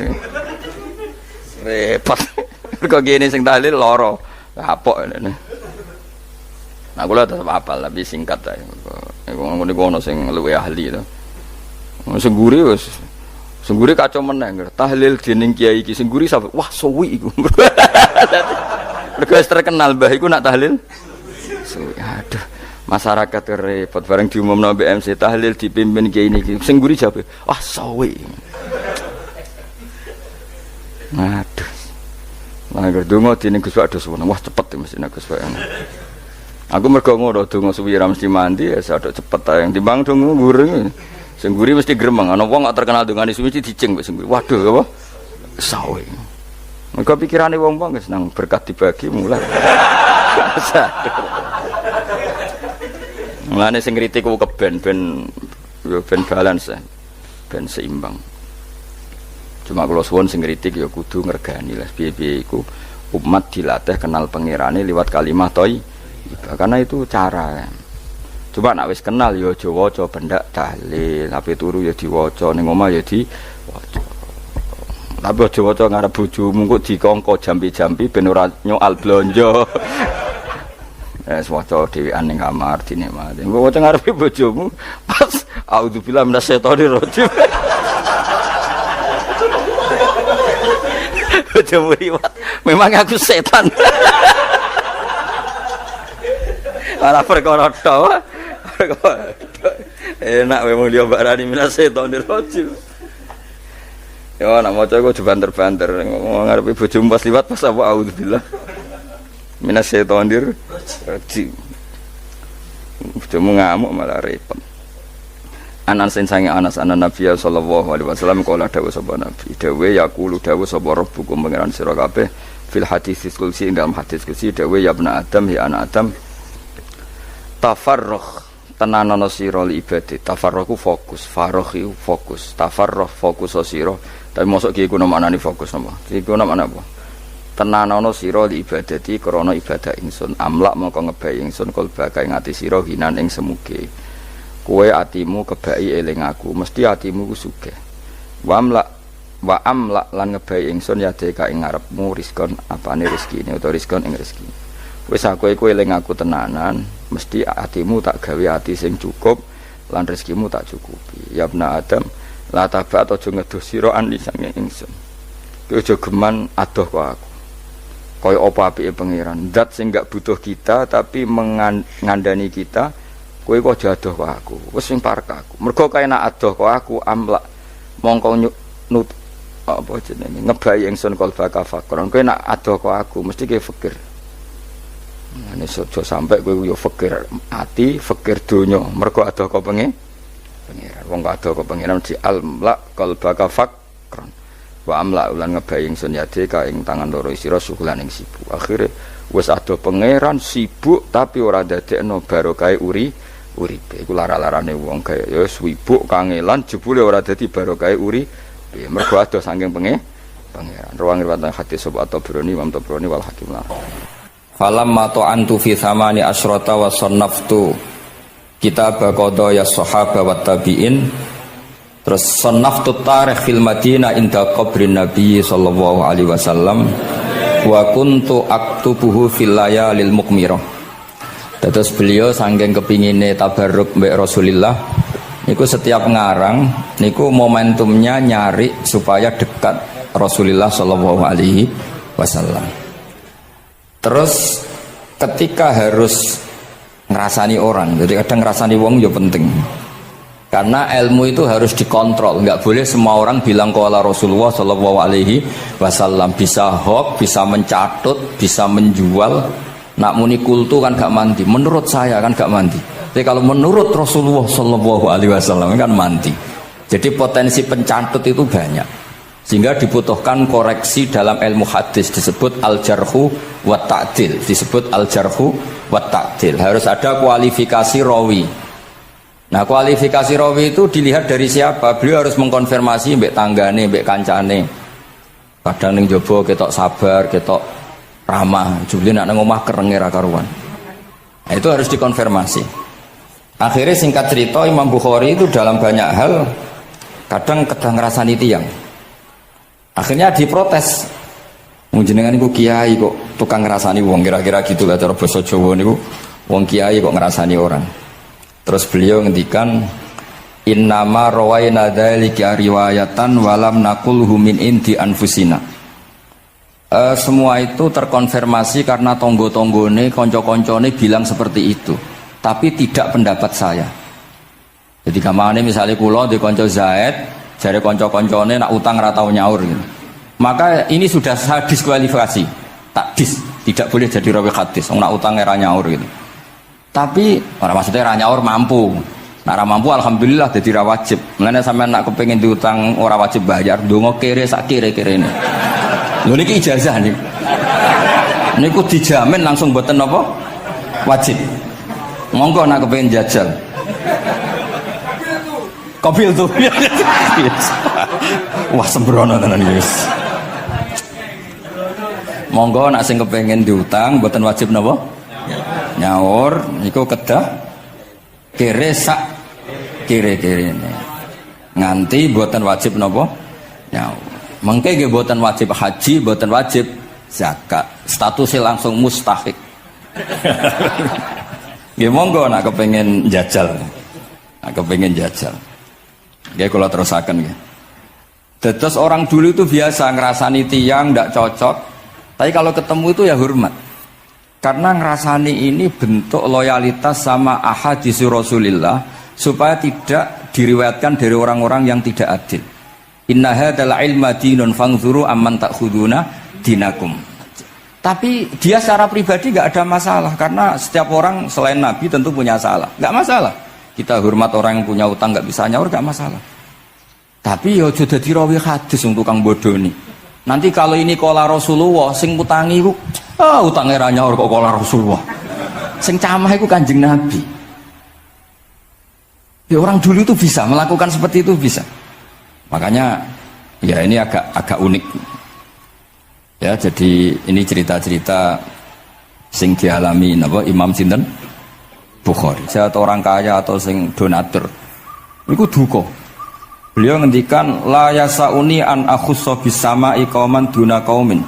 Repot. Kok gini sing tahlil loro. Kapok ngene. Nah kula tetep apal tapi singkat ae. Iku ngono sing luwih ahli to. Sing guri wis. Sing guri kacau meneh. Tahlil dening kiai iki sing guri sampe wah suwi iku. Mergo terkenal mbah iku nak tahlil. Suwi. Aduh. Masyarakat repot bareng diumumno BMC tahlil dipimpin kiai niki. Sing guri jabe wah suwi. Aduh. Lah donga dene Gus Pak dos wah cepet mesti nek Gus Pak. Aku mergo ngono donga suwi ra mesti mandi ya sadok cepet ae timbang donga gureng. Sing guri mesti gremeng ana wong gak terkenal dongane suwi dicing wis sing guri. Waduh apa? Sawe. Mergo pikirane wong-wong wis nang berkat dibagi mulai. Mulane sing kritik ku keben ben balance ben seimbang. Cuma kalau suwon sing kritik ya kudu ngergani lah piye-piye iku umat dilatih kenal pangerane liwat kalimat thayyibah karena itu cara. Coba nek wis kenal ya aja waca bendak tahlil, tapi turu ya diwaca ning omah ya diwaca. Tapi aja waca ngarep bojomu kok dikongko jampi-jampi ben ora nyoal blonjo. Waca dhewean ning kamar dinikmati. Engko waca ngarepe bojomu pas auzubillahi minasyaitonir rajim. Bojomu riwat. Memang aku setan. Ora perkara tok. Enak memang dia barani minasyaitonir rajim. Ya nak maca kok banter-banter ngarepe bojomu pas liwat pas apa auzubillah. Minasyaitonir rajim. Bojomu ngamuk malah repot. Anas sange Anas anan Nabi sallallahu alaihi wasallam kala dawuh sapa Nabi dawuh yaqulu dawuh sapa rabbukum pangeran sira kabeh fil hadis qudsi dalam hadis qudsi dawuh ya ibnu adam ya anak adam tafarruh tenanono sira li ibadah tafarruh fokus farruh fokus tafarruh fokus sira tapi mosok ki iku maknane fokus napa iku maknane apa tenanono sira li ibadati krana ibadah ingsun amlak mongko ngebahi ingsun kalbaka ing ati sira hinan ing semuge kowe atimu kebaki eling aku mesti atimu ku sugih wa amla lan ngebahi ingsun ya deka ing ngarepmu rizkon apane rezekine utawa rizkon ing rezeki wis aku eling aku tenanan mesti atimu tak gawe ati sing cukup lan rezekimu tak cukupi. Ya ibna Adam, la taba aja ngedoh sira ani sange ingsun. Kowe aja geman adoh kok aku. Kaya apa apike pangeran, zat sing gak butuh kita tapi mengandani kita, kowe kok aja adoh kok aku. Wis sing parek aku. Mergo kae nek adoh kok aku amlak mongko nut apa jenenge ngebayi ingsun kalbaka fakron. Kowe nek adoh kok aku mesti kowe fikir. Nek sojo sampai kowe yo fikir ati, fikir donya. Mergo adoh kok pangeran. Wong kok adoh kok pangeran di amlak kalbaka fakron. Wa amla ulan ngebayi ingsun yade ka ing tangan loro sira sukulan ing sibuk. Akhire wis adoh pangeran sibuk tapi ora dadekno barokah uripe. Iku lara-larane wong kaya ya sibuk kangelan jebule ora dadi barokah uripe. Mergo adoh saking pangeran. Ruang riwayat hadis sapa Tabrani, Imam Tabrani wal Hakim lan. Falamma ta'antu fi thamani asyrata wa sannaftu kitab qada ya sahaba wa tabi'in. Terus sannaftu tarikh fil Madinah inda qabrin Nabi sallallahu alaihi wasallam wa kuntu aktubuhu fil layalil mukmirah. Terus beliau saking kepingine tabarruk mbek Rasulullah niku setiap ngarang niku momentumnya nyari supaya dekat Rasulullah sallallahu alaihi wasallam. Terus ketika harus ngerasani orang, jadi kadang ngerasani wong ya penting. Karena ilmu itu harus dikontrol, nggak boleh semua orang bilang qala Rasulullah sallallahu alaihi wasallam, bisa hoax, bisa mencatut, bisa menjual. Nak muni kultu kan gak mandi, menurut saya kan gak mandi. Tapi kalau menurut Rasulullah sallallahu alaihi wasallam kan mandi. Jadi potensi pencatut itu banyak. Sehingga dibutuhkan koreksi dalam ilmu hadis, disebut al-jarhu wa ta'dil, disebut al-jarhu wa ta'dil. Harus ada kualifikasi rawi. Nah, kualifikasi rawi itu dilihat dari siapa. Beliau harus mengkonfirmasi mbek tanggane, mbek kancane. Kadang ning jaba ketok sabar, ketok ramah, jebule nek nang omah kerenge ra karuan. Nah, itu harus dikonfirmasi. Akhirnya singkat cerita Imam Bukhari itu dalam banyak hal kadang ngrasani tiyang. Akhirnya diprotes. Wong jenengan niku kiai kok tukang ngrasani wong, kira-kira gitu lah cara basa Jawa niku. Wong kiai kok ngrasani orang. Terus beliau ngendikan innama rawaina dzalika riwayatan walam naqulhu min indi anfusina. Semua itu terkonfirmasi karena tonggo-tonggone, konco-koncone bilang seperti itu, tapi tidak pendapat saya. Jadi kamane misalnya kula di konco Zaid, jare konco-koncone nak utang ra tau nyaur gitu. Maka ini sudah saya diskualifikasi. Tidak boleh jadi rawi hadis. Nak utang ra nyaur gitu. Tapi orang maksudnya ra nyaur mampu. Nah ra mampu alhamdulillah jadi ra wajib. Mulane sampean nak kepengin diutang ora wajib bayar, ndonga kere sak kere-kerene. Lho niki ijazah niku. Niku dijamin langsung mboten apa? Wajib. Monggo nak kepengin jajal. Kobil tuh. Wah sembrono tenan iki. Monggo nak sing kepengin diutang mboten wajib napa? Nyaur niku kedah kere sak kere-kere ini nganti buatan wajib nopo nyaur. Mengke nggih buatan wajib haji, buatan wajib zakat, statusnya langsung mustahik. Nggih monggo nak kepengin jajal. Nak kepengin jajal. Nggih kula terusaken nggih. Terus orang dulu itu biasa ngerasani tiang ndak cocok, tapi kalau ketemu itu ya hormat. Karena ngerasani ini bentuk loyalitas sama ahadits Rasulillah supaya tidak diriwayatkan dari orang-orang yang tidak adil. Inna hadzal ilma dinun fanzuru amman ta'khuduna dinakum. Tapi dia secara pribadi nggak ada masalah karena setiap orang selain Nabi tentu punya salah, nggak masalah. Kita hormat orang yang punya utang nggak bisa nyaur nggak masalah. Tapi ya sudah dirawi hadis untuk tukang bodoh nih. Nanti kalau ini kola Rasulullah, sing utangi ku, utangnya ra nyaur kok kola Rasulullah. Sing camah itu Kanjeng Nabi. Ya orang dulu itu bisa melakukan seperti itu bisa. Makanya ya ini agak unik. Ya jadi ini cerita-cerita sing dialami napa Imam sinten Bukhari. Saya atau orang kaya atau sing donatur. Iku duka. Beliau ngendikan la yasauni an akhussa bisama iqaman duna qaumin.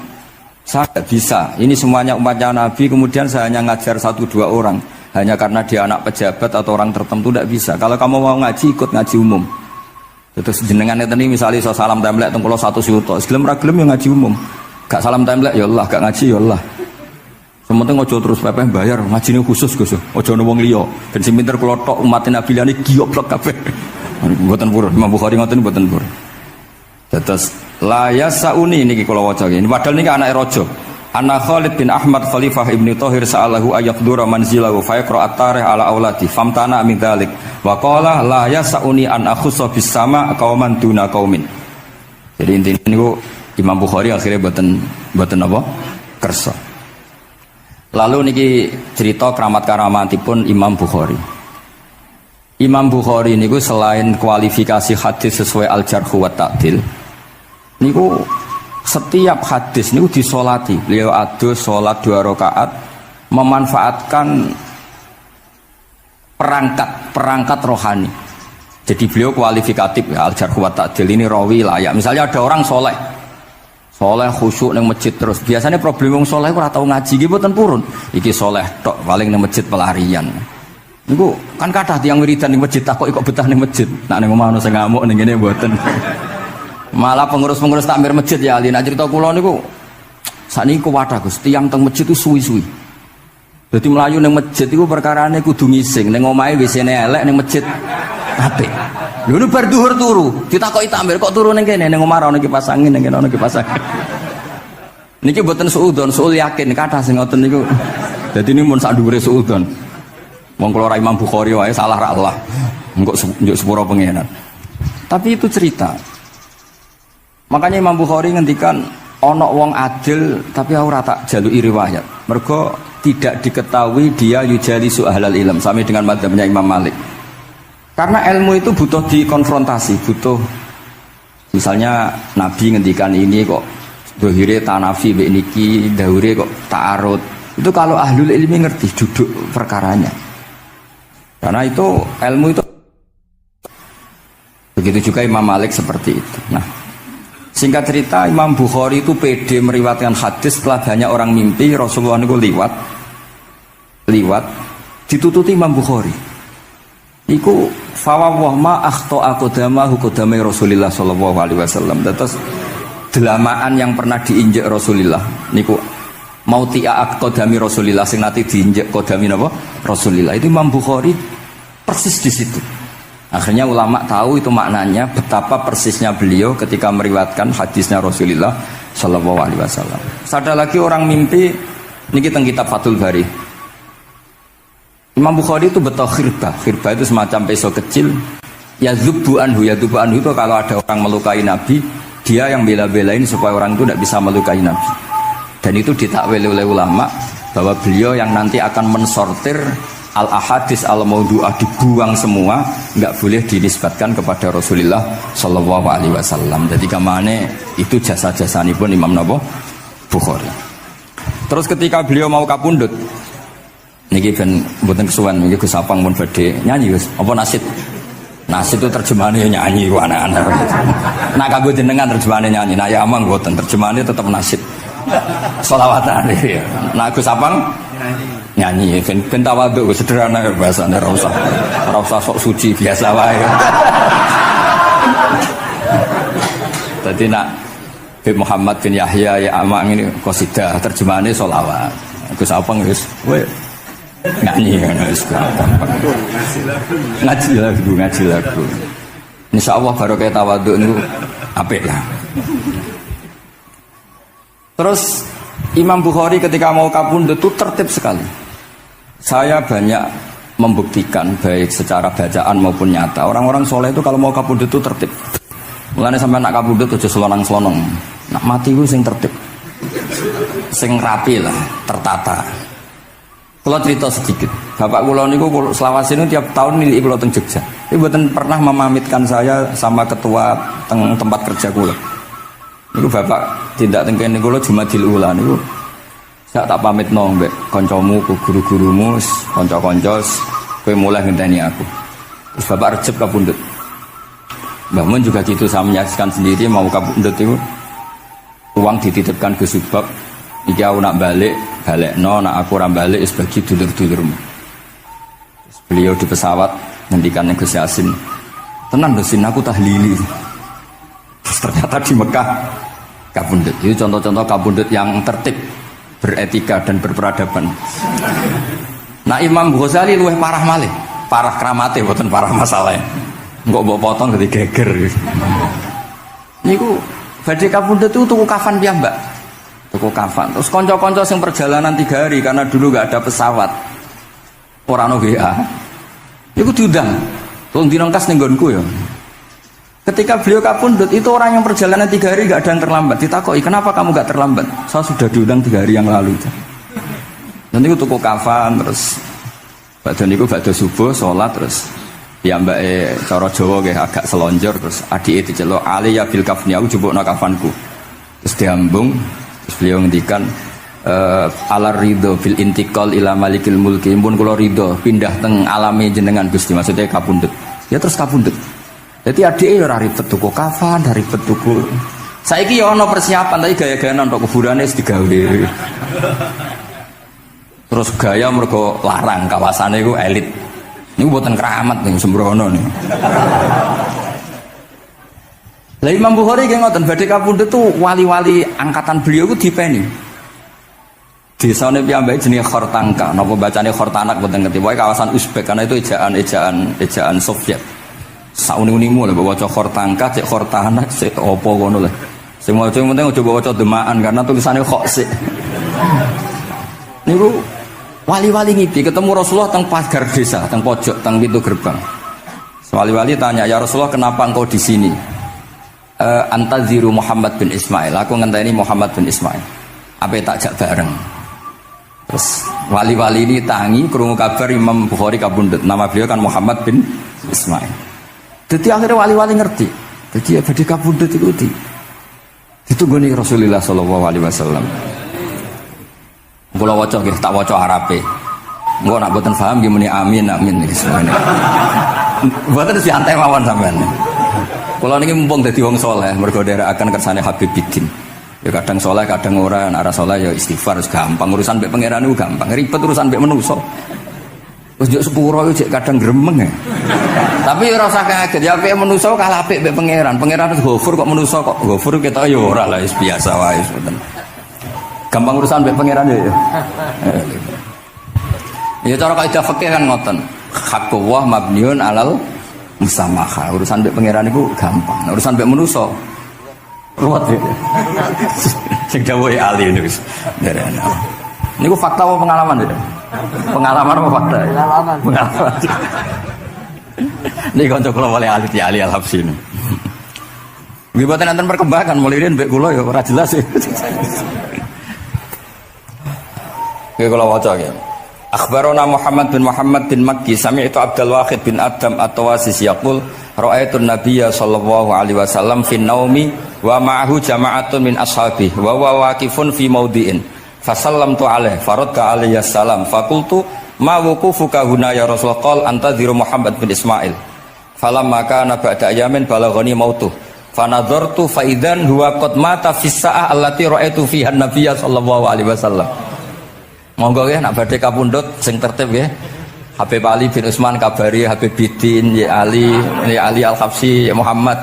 Saya tidak bisa. Ini semuanya umatnya Nabi, kemudian saya hanya ngajar 1-2 orang. hanya karena dia anak pejabat atau orang tertentu tidak bisa. Kalau kamu mau ngaji ikut ngaji umum. Terus jenengan itu nih misalnya so salam templek teng kula 1 juta, gelem ra gelem ya ngaji umum. Gak salam templek ya Allah, gak ngaji ya Allah. Sementing ojo terus pepeh bayar, ngajine khusus Gus. Ojo ono wong liya. Ben sing pinter kula tok umat Nabi liyane giyoblok kabeh. Mboten purun, Imam Bukhari ngoten mboten purun. Terus la yasauni niki kula waca iki. Padahal niki anake raja. Anna Khalid bin Ahmad Khalifah Ibnu Thahir sa'alahu ayaqdura manzilahu fa yaqra at-tarikh ala auladi famtana min dzalik wa qala la yasauni an akhussa bis sama qauman duna qaumin. Jadi intinya niku Imam Bukhari akhirnya boten apa? Kersa. Lalu niki cerita keramat-keramatipun Imam Bukhari. Imam Bukhari niku selain kualifikasi hadis sesuai al-jarh wa ta'dil niku setiap hadis niku disolati. Beliau adus sholat 2 rakaat memanfaatkan perangkat rohani. Jadi beliau kualifikatif ya, al-jarh wa ta'dil ini rawi layak. Misalnya ada orang soleh khusyuk nang masjid terus. Biasanya problem wong soleh ora tau ngaji nggih mboten purun. Iki soleh tok paling nang masjid pelarian. Niku kan kathah tiyang wiridan ning masjid takok kok betah ning masjid. Nek ning omah ono sing ngamuk ning kene mboten. Malah pengurus-pengurus takmir masjid ya ali. Nek cerita kula niku sakniki kuwathah Gus, tiyang teng masjid itu suwi-suwi. Dadi mlayu ning masjid iku perkarane kudu ngising, ning omahe WC-ne elek ning masjid apik. Lho nu bar dhuwur turu, ditakoki takmir kok turu ning kene ning omah ana kipas angin ning kene ana kipas angin. Niki mboten suudzon, suul yakin kathah sing ngoten niku. Dadi ini mun sak dhuwure suudzon. Wong kula Imam Bukhari wae salah ra Allah. Engko njuk sepuro pengenan. Tapi itu cerita. Makanya Imam Bukhari ngendikan ana wong adil tapi ora tak jaluki riwayat. Mergo tidak diketahui dia yujalisu ahlal ilm sami dengan madzhabnya Imam Malik. Karena ilmu itu butuh dikonfrontasi, butuh misalnya Nabi ngendikan ini kok dohire tanafi mbek niki, dahure kok ta'arud. Itu kalau ahlul ilmi ngerti duduk perkaranya. Karena itu ilmu itu begitu juga Imam Malik seperti itu. Nah, singkat cerita Imam Bukhari itu pede meriwayatkan hadis setelah banyak orang mimpi Rasulullah itu liwat ditututi Imam Bukhari. Iku fawwah ma akhta aqdamahu qadamai Rasulullah sallallahu alaihi wasallam. Terus delamaan yang pernah diinjek Rasulullah niku mautia aqdami Rasulullah sing nate diinjek qadami napa Rasulullah. Itu Imam Bukhari persis di situ. Akhirnya ulama tahu itu maknanya betapa persisnya beliau ketika meriwayatkan hadisnya Rasulullah sallallahu alaihi wasallam. Ada lagi orang mimpi niki teng kitab Fathul Bari. Imam Bukhari itu betul khirbah itu semacam peso kecil. Yadzubu anhu itu kalau ada orang melukai Nabi, dia yang bela-belain supaya orang itu tidak bisa melukai Nabi. Dan itu ditakwil oleh ulama bahwa beliau yang nanti akan mensortir al-ahadis al-maudu'ah, dibuang semua, nggak boleh dinisbatkan kepada Rasulullah sallallahu alaihi wasallam. Jadi kemana itu jasa-jasanya pun Imam Bukhari. Terus ketika beliau mau kapundhut, niki ben mboten kesuwen niki Gus Sapang pun badhe nyanyi Gus. Apa nasid? Nasid itu terjemahannya nyanyi ku anak-anak. Nah kanggo jenengan terjemahannya nyanyi. Nah ya amang mboten terjemahannya tetap nasid. Sholawatan ya. Nah Gus Sapang nyanyi ben tawadhu sederhana bahasane ora usah sok suci biasa wae. Dadi nak Muhammad bin Yahya ya amang ini qasidah terjemahannya sholawat. Gus Sapang wis nyanyi kan ngaji lagu insyaallah barokah tawadhu niku apik lah. Terus Imam Bukhari ketika mau kapundhut itu tertib sekali. Saya banyak membuktikan baik secara bacaan maupun nyata orang-orang soleh itu kalau mau kapundhut itu tertib. Mulane sampai nak kapundhut aja selonang-selonong. Nak mati ku sing tertib, sing rapi lah, tertata. Kalau cerita sedikit, bapak kula niku selawase niku tiap tahun nilai kula teng Jogja. Tapi mboten pernah memamitkan saya sama ketua tempat kerja kula. Niku bapak tindak teng kene kula Jumadil Ula niku sak tak pamitno mbek kancamu, guru-gurumu, kanca-kanca kowe mulai ngenteni aku. Terus bapak Recep kapundhut. Mbah Mun juga gitu, saya menyaksikan sendiri mau kapundhut itu uang dititipkan ke Subab. Iki aku nak balekno, nak aku ora balik wis bagi dulur-dulurmu. Beliau di pesawat ngendikan Gus Yasin, tenan dosin aku tahlili. Terus ternyata di Mekah kabundut. Itu contoh-contoh kabundut yang tertib, beretika dan berperadaban. Nah Imam Ghazali luwih parah malih, parah kramate boten parah masalahnya. Engko mbok potong dadi geger. Niku badhe kabundut itu tuku kafan piyambak. Tuku kafan. Terus kanca-kanca sing perjalanan 3 hari karena dulu enggak ada pesawat. Ora ono WA. Niku diundang. Tolong dinongkas ning nggonku ya. Ketika beliau kabundut itu orang yang perjalanan 3 hari enggak ada yang terlambat. Ditakoki, "Kenapa kamu enggak terlambat?" "Saya sudah diundang 3 hari yang lalu." Dan niku tuku kafan terus badan niku badhe subuh salat terus piyambake cara Jawa nggih agak selonjor terus adike diceluk Ali ya bil kafni aku jupukno kafanku. Terus diambung terus beliau ngendikan alar ridho bil intiqal ila malikil mulki pun kula ridho pindah teng alame jenengan Gusti maksudnya kabundut. Ya terus kabundut. Jadi adike ora ribet tuku kafan, ora ribet tuku. Saiki ya ana persiapan tapi gaya-gayaan untuk kuburane wis digawe. Terus gaya mergo larang kawasane iku elit. Niku mboten keramat ning sembrono niku. Lah Imam Bukhari nggih ngoten badhe kapundhut tuh wali-wali angkatan beliau ku dipeni. Desane piyambake jenenge Khortanka, napa bacane Khortanak mboten ngerti. Pokoke kawasan Uzbek karena itu ejaan Soviet. Sauni-unimu lho waca Khortanka, cek Khortanak, cek apa ngono lho. Sing maca penting aja waca demaan karena tulisannya kok sik. Niku wali-wali ngipi ketemu Rasulullah teng pagar desa, teng pojok, teng pintu gerbang. Wali-wali tanya, "Ya Rasulullah, kenapa engkau di sini?" Antaziru Muhammad bin Ismail. Aku ngenteni Muhammad bin Ismail. Apa tak jak bareng. Terus wali-wali ini tangi krungu kabar Imam Bukhari kabundut. Nama beliau kan Muhammad bin Ismail. Jadi akhirnya wali-wali ngerti. Jadi ya badhe kabundut itu ditunggoni Rasulullah sallallahu alaihi wasallam. Kula waca nggih tak waca Arabe. Engko nak mboten paham nggih muni amin nggih semene. Mboten santai mawon sampean. Kula niki mumpung dadi wong saleh mergo nderekaken kersane Habib Bidin. Ya kadang saleh kadang ora, nek ora saleh ya istighfar gampang urusan mbek pangeran niku gampang. Ribet urusan mbek manusa. Wis njuk sepuro yo jek kadang gremeng ya. Tapi ora usah kaget ya apike manusa kalah apik mbek pangeran. Pangeran Ghafur kok manusa kok Ghafur ketok ya ora lah wis biasa wae mboten. Gampang urusan mbek pangeran ya. Ya cara kaidah fikih kan ngoten. Haqqullah mabniun alal musamaha. Urusan mbek pangeran iku gampang. Urusan mbek manusa ruwet ya. Sing dawuh Ali niku. Niku fakta apa pengalaman ya? Pengalaman apa fakta? Pengalaman. Niki kanca kula wali Ali Al-Habsyi. Nggih boten enten perkembangan mulai mbek kula ya ora jelas ya. Nggih kula waca nggih. Akhbarana Muhammad bin Makki sami'tu Abdul Wahid bin Adam At-Tawasis yaqul ra'aitu an-nabiyya sallallahu alaihi wasallam fi naumi wa ma'ahu jama'atun min ashabihi wa huwa waqifun fi mawdi'in fasallamtu alaihi faradda alayhi salam faqultu ma wuqufuka huna ya Rasulullah qala antaziru Muhammad bin Ismail falamma kana ba'da ayamin balaghani mautuh fanadhartu fa idzan huwa qad mata fi sa'ah allati ra'aitu fiha an-nabiyya sallallahu alaihi wasallam. Monggo nggih nak badhe kapundhut sing tertib nggih. Habib Ali bin Utsman kabari Habib Bidin ya Ali Al-Habsyi ya Muhammad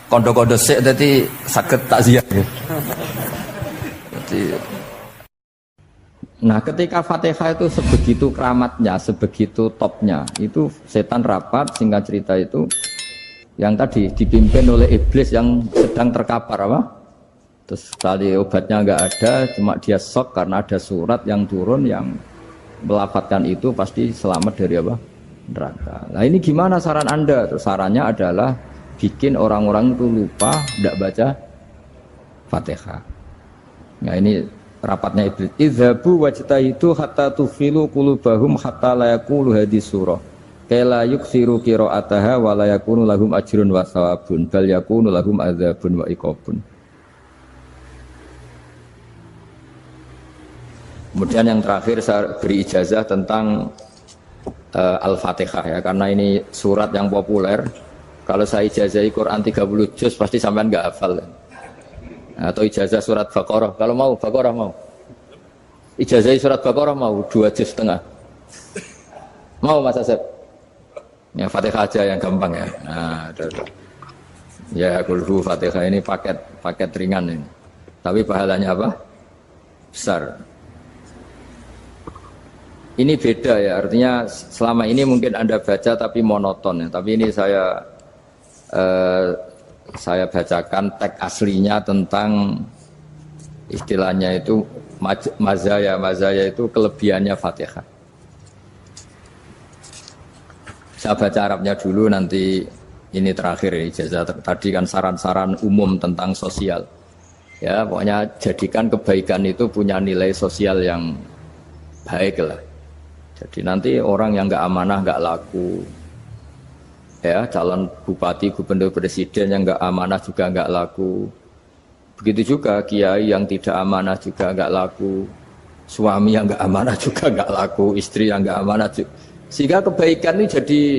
kondo-kondo sik dadi saged takziah nggih. Nah, ketika Fatihah itu sebegitu keramatnya, sebegitu topnya, itu setan rapat singkat cerita itu yang tadi dipimpin oleh iblis yang sedang terkapar apa? Terus tali obatnya enggak ada, cuma dia shock karena ada surat yang turun yang melafatkan itu pasti selamat dari apa? Neraka. Nah ini gimana saran Anda? Terus sarannya adalah bikin orang-orang itu lupa tidak baca Fatihah. Nah ini rapatnya iblis. Idzabu wajtahidu hatta tufilu qulubahum hatta la yaqulu hadis surah. Kala yuksiru qira'ataha wa la yakunu lahum ajrun wa thawabun bal yakunu lahum adzabun wa iqabun. Kemudian yang terakhir saya beri ijazah tentang Al-Fatihah ya, karena ini surat yang populer. Kalau saya ijazahi Quran 30 juz pasti sampean nggak hafal. Atau ijazah surat Baqarah, kalau mau Baqarah mau. Ijazahi surat Baqarah mau 2 juz setengah. Mau Mas Asep? Ya Fatihah aja yang gampang ya. Nah, ada. Ya kulhu Fatihah ini paket ringan ini. Tapi pahalanya apa? Besar. Ini beda ya, artinya selama ini mungkin Anda baca tapi monoton ya. Tapi ini saya bacakan teks aslinya tentang istilahnya itu mazaya itu kelebihannya Fatihah. Saya baca Arabnya dulu, nanti ini terakhir ya, ijazah tadi kan saran-saran umum tentang sosial. Ya, pokoknya jadikan kebaikan itu punya nilai sosial yang baik lah. Jadi nanti orang yang nggak amanah nggak laku. Ya, calon bupati, gubernur, presiden yang nggak amanah juga nggak laku. Begitu juga kiai yang tidak amanah juga nggak laku. Suami yang nggak amanah juga nggak laku. Istri yang nggak amanah juga. Sehingga kebaikan ini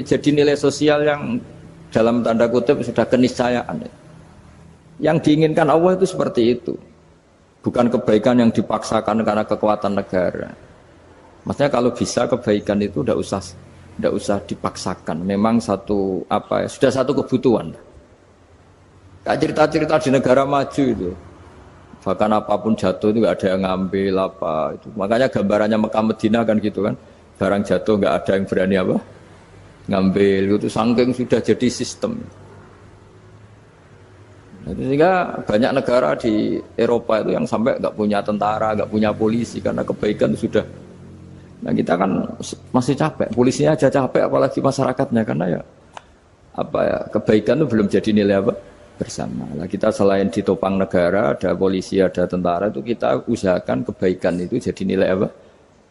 jadi nilai sosial yang dalam tanda kutip sudah keniscayaan. Yang diinginkan Allah itu seperti itu. Bukan kebaikan yang dipaksakan karena kekuatan negara. Maksudnya kalau bisa kebaikan itu tidak usah dipaksakan. Memang sudah satu kebutuhan. Kayak cerita-cerita di negara maju itu. Bahkan apapun jatuh itu nggak ada yang ngambil apa itu. Makanya gambarannya Mekah Medina kan gitu kan. Barang jatuh nggak ada yang berani apa ngambil, itu saking sudah jadi sistem. Sehingga banyak negara di Eropa itu yang sampai nggak punya tentara, nggak punya polisi karena kebaikan sudah. Nah kita kan masih capek, polisinya aja capek, apalagi masyarakatnya, karena kebaikan itu belum jadi nilai bersama. Nah kita selain ditopang negara, ada polisi, ada tentara, itu kita usahakan kebaikan itu jadi nilai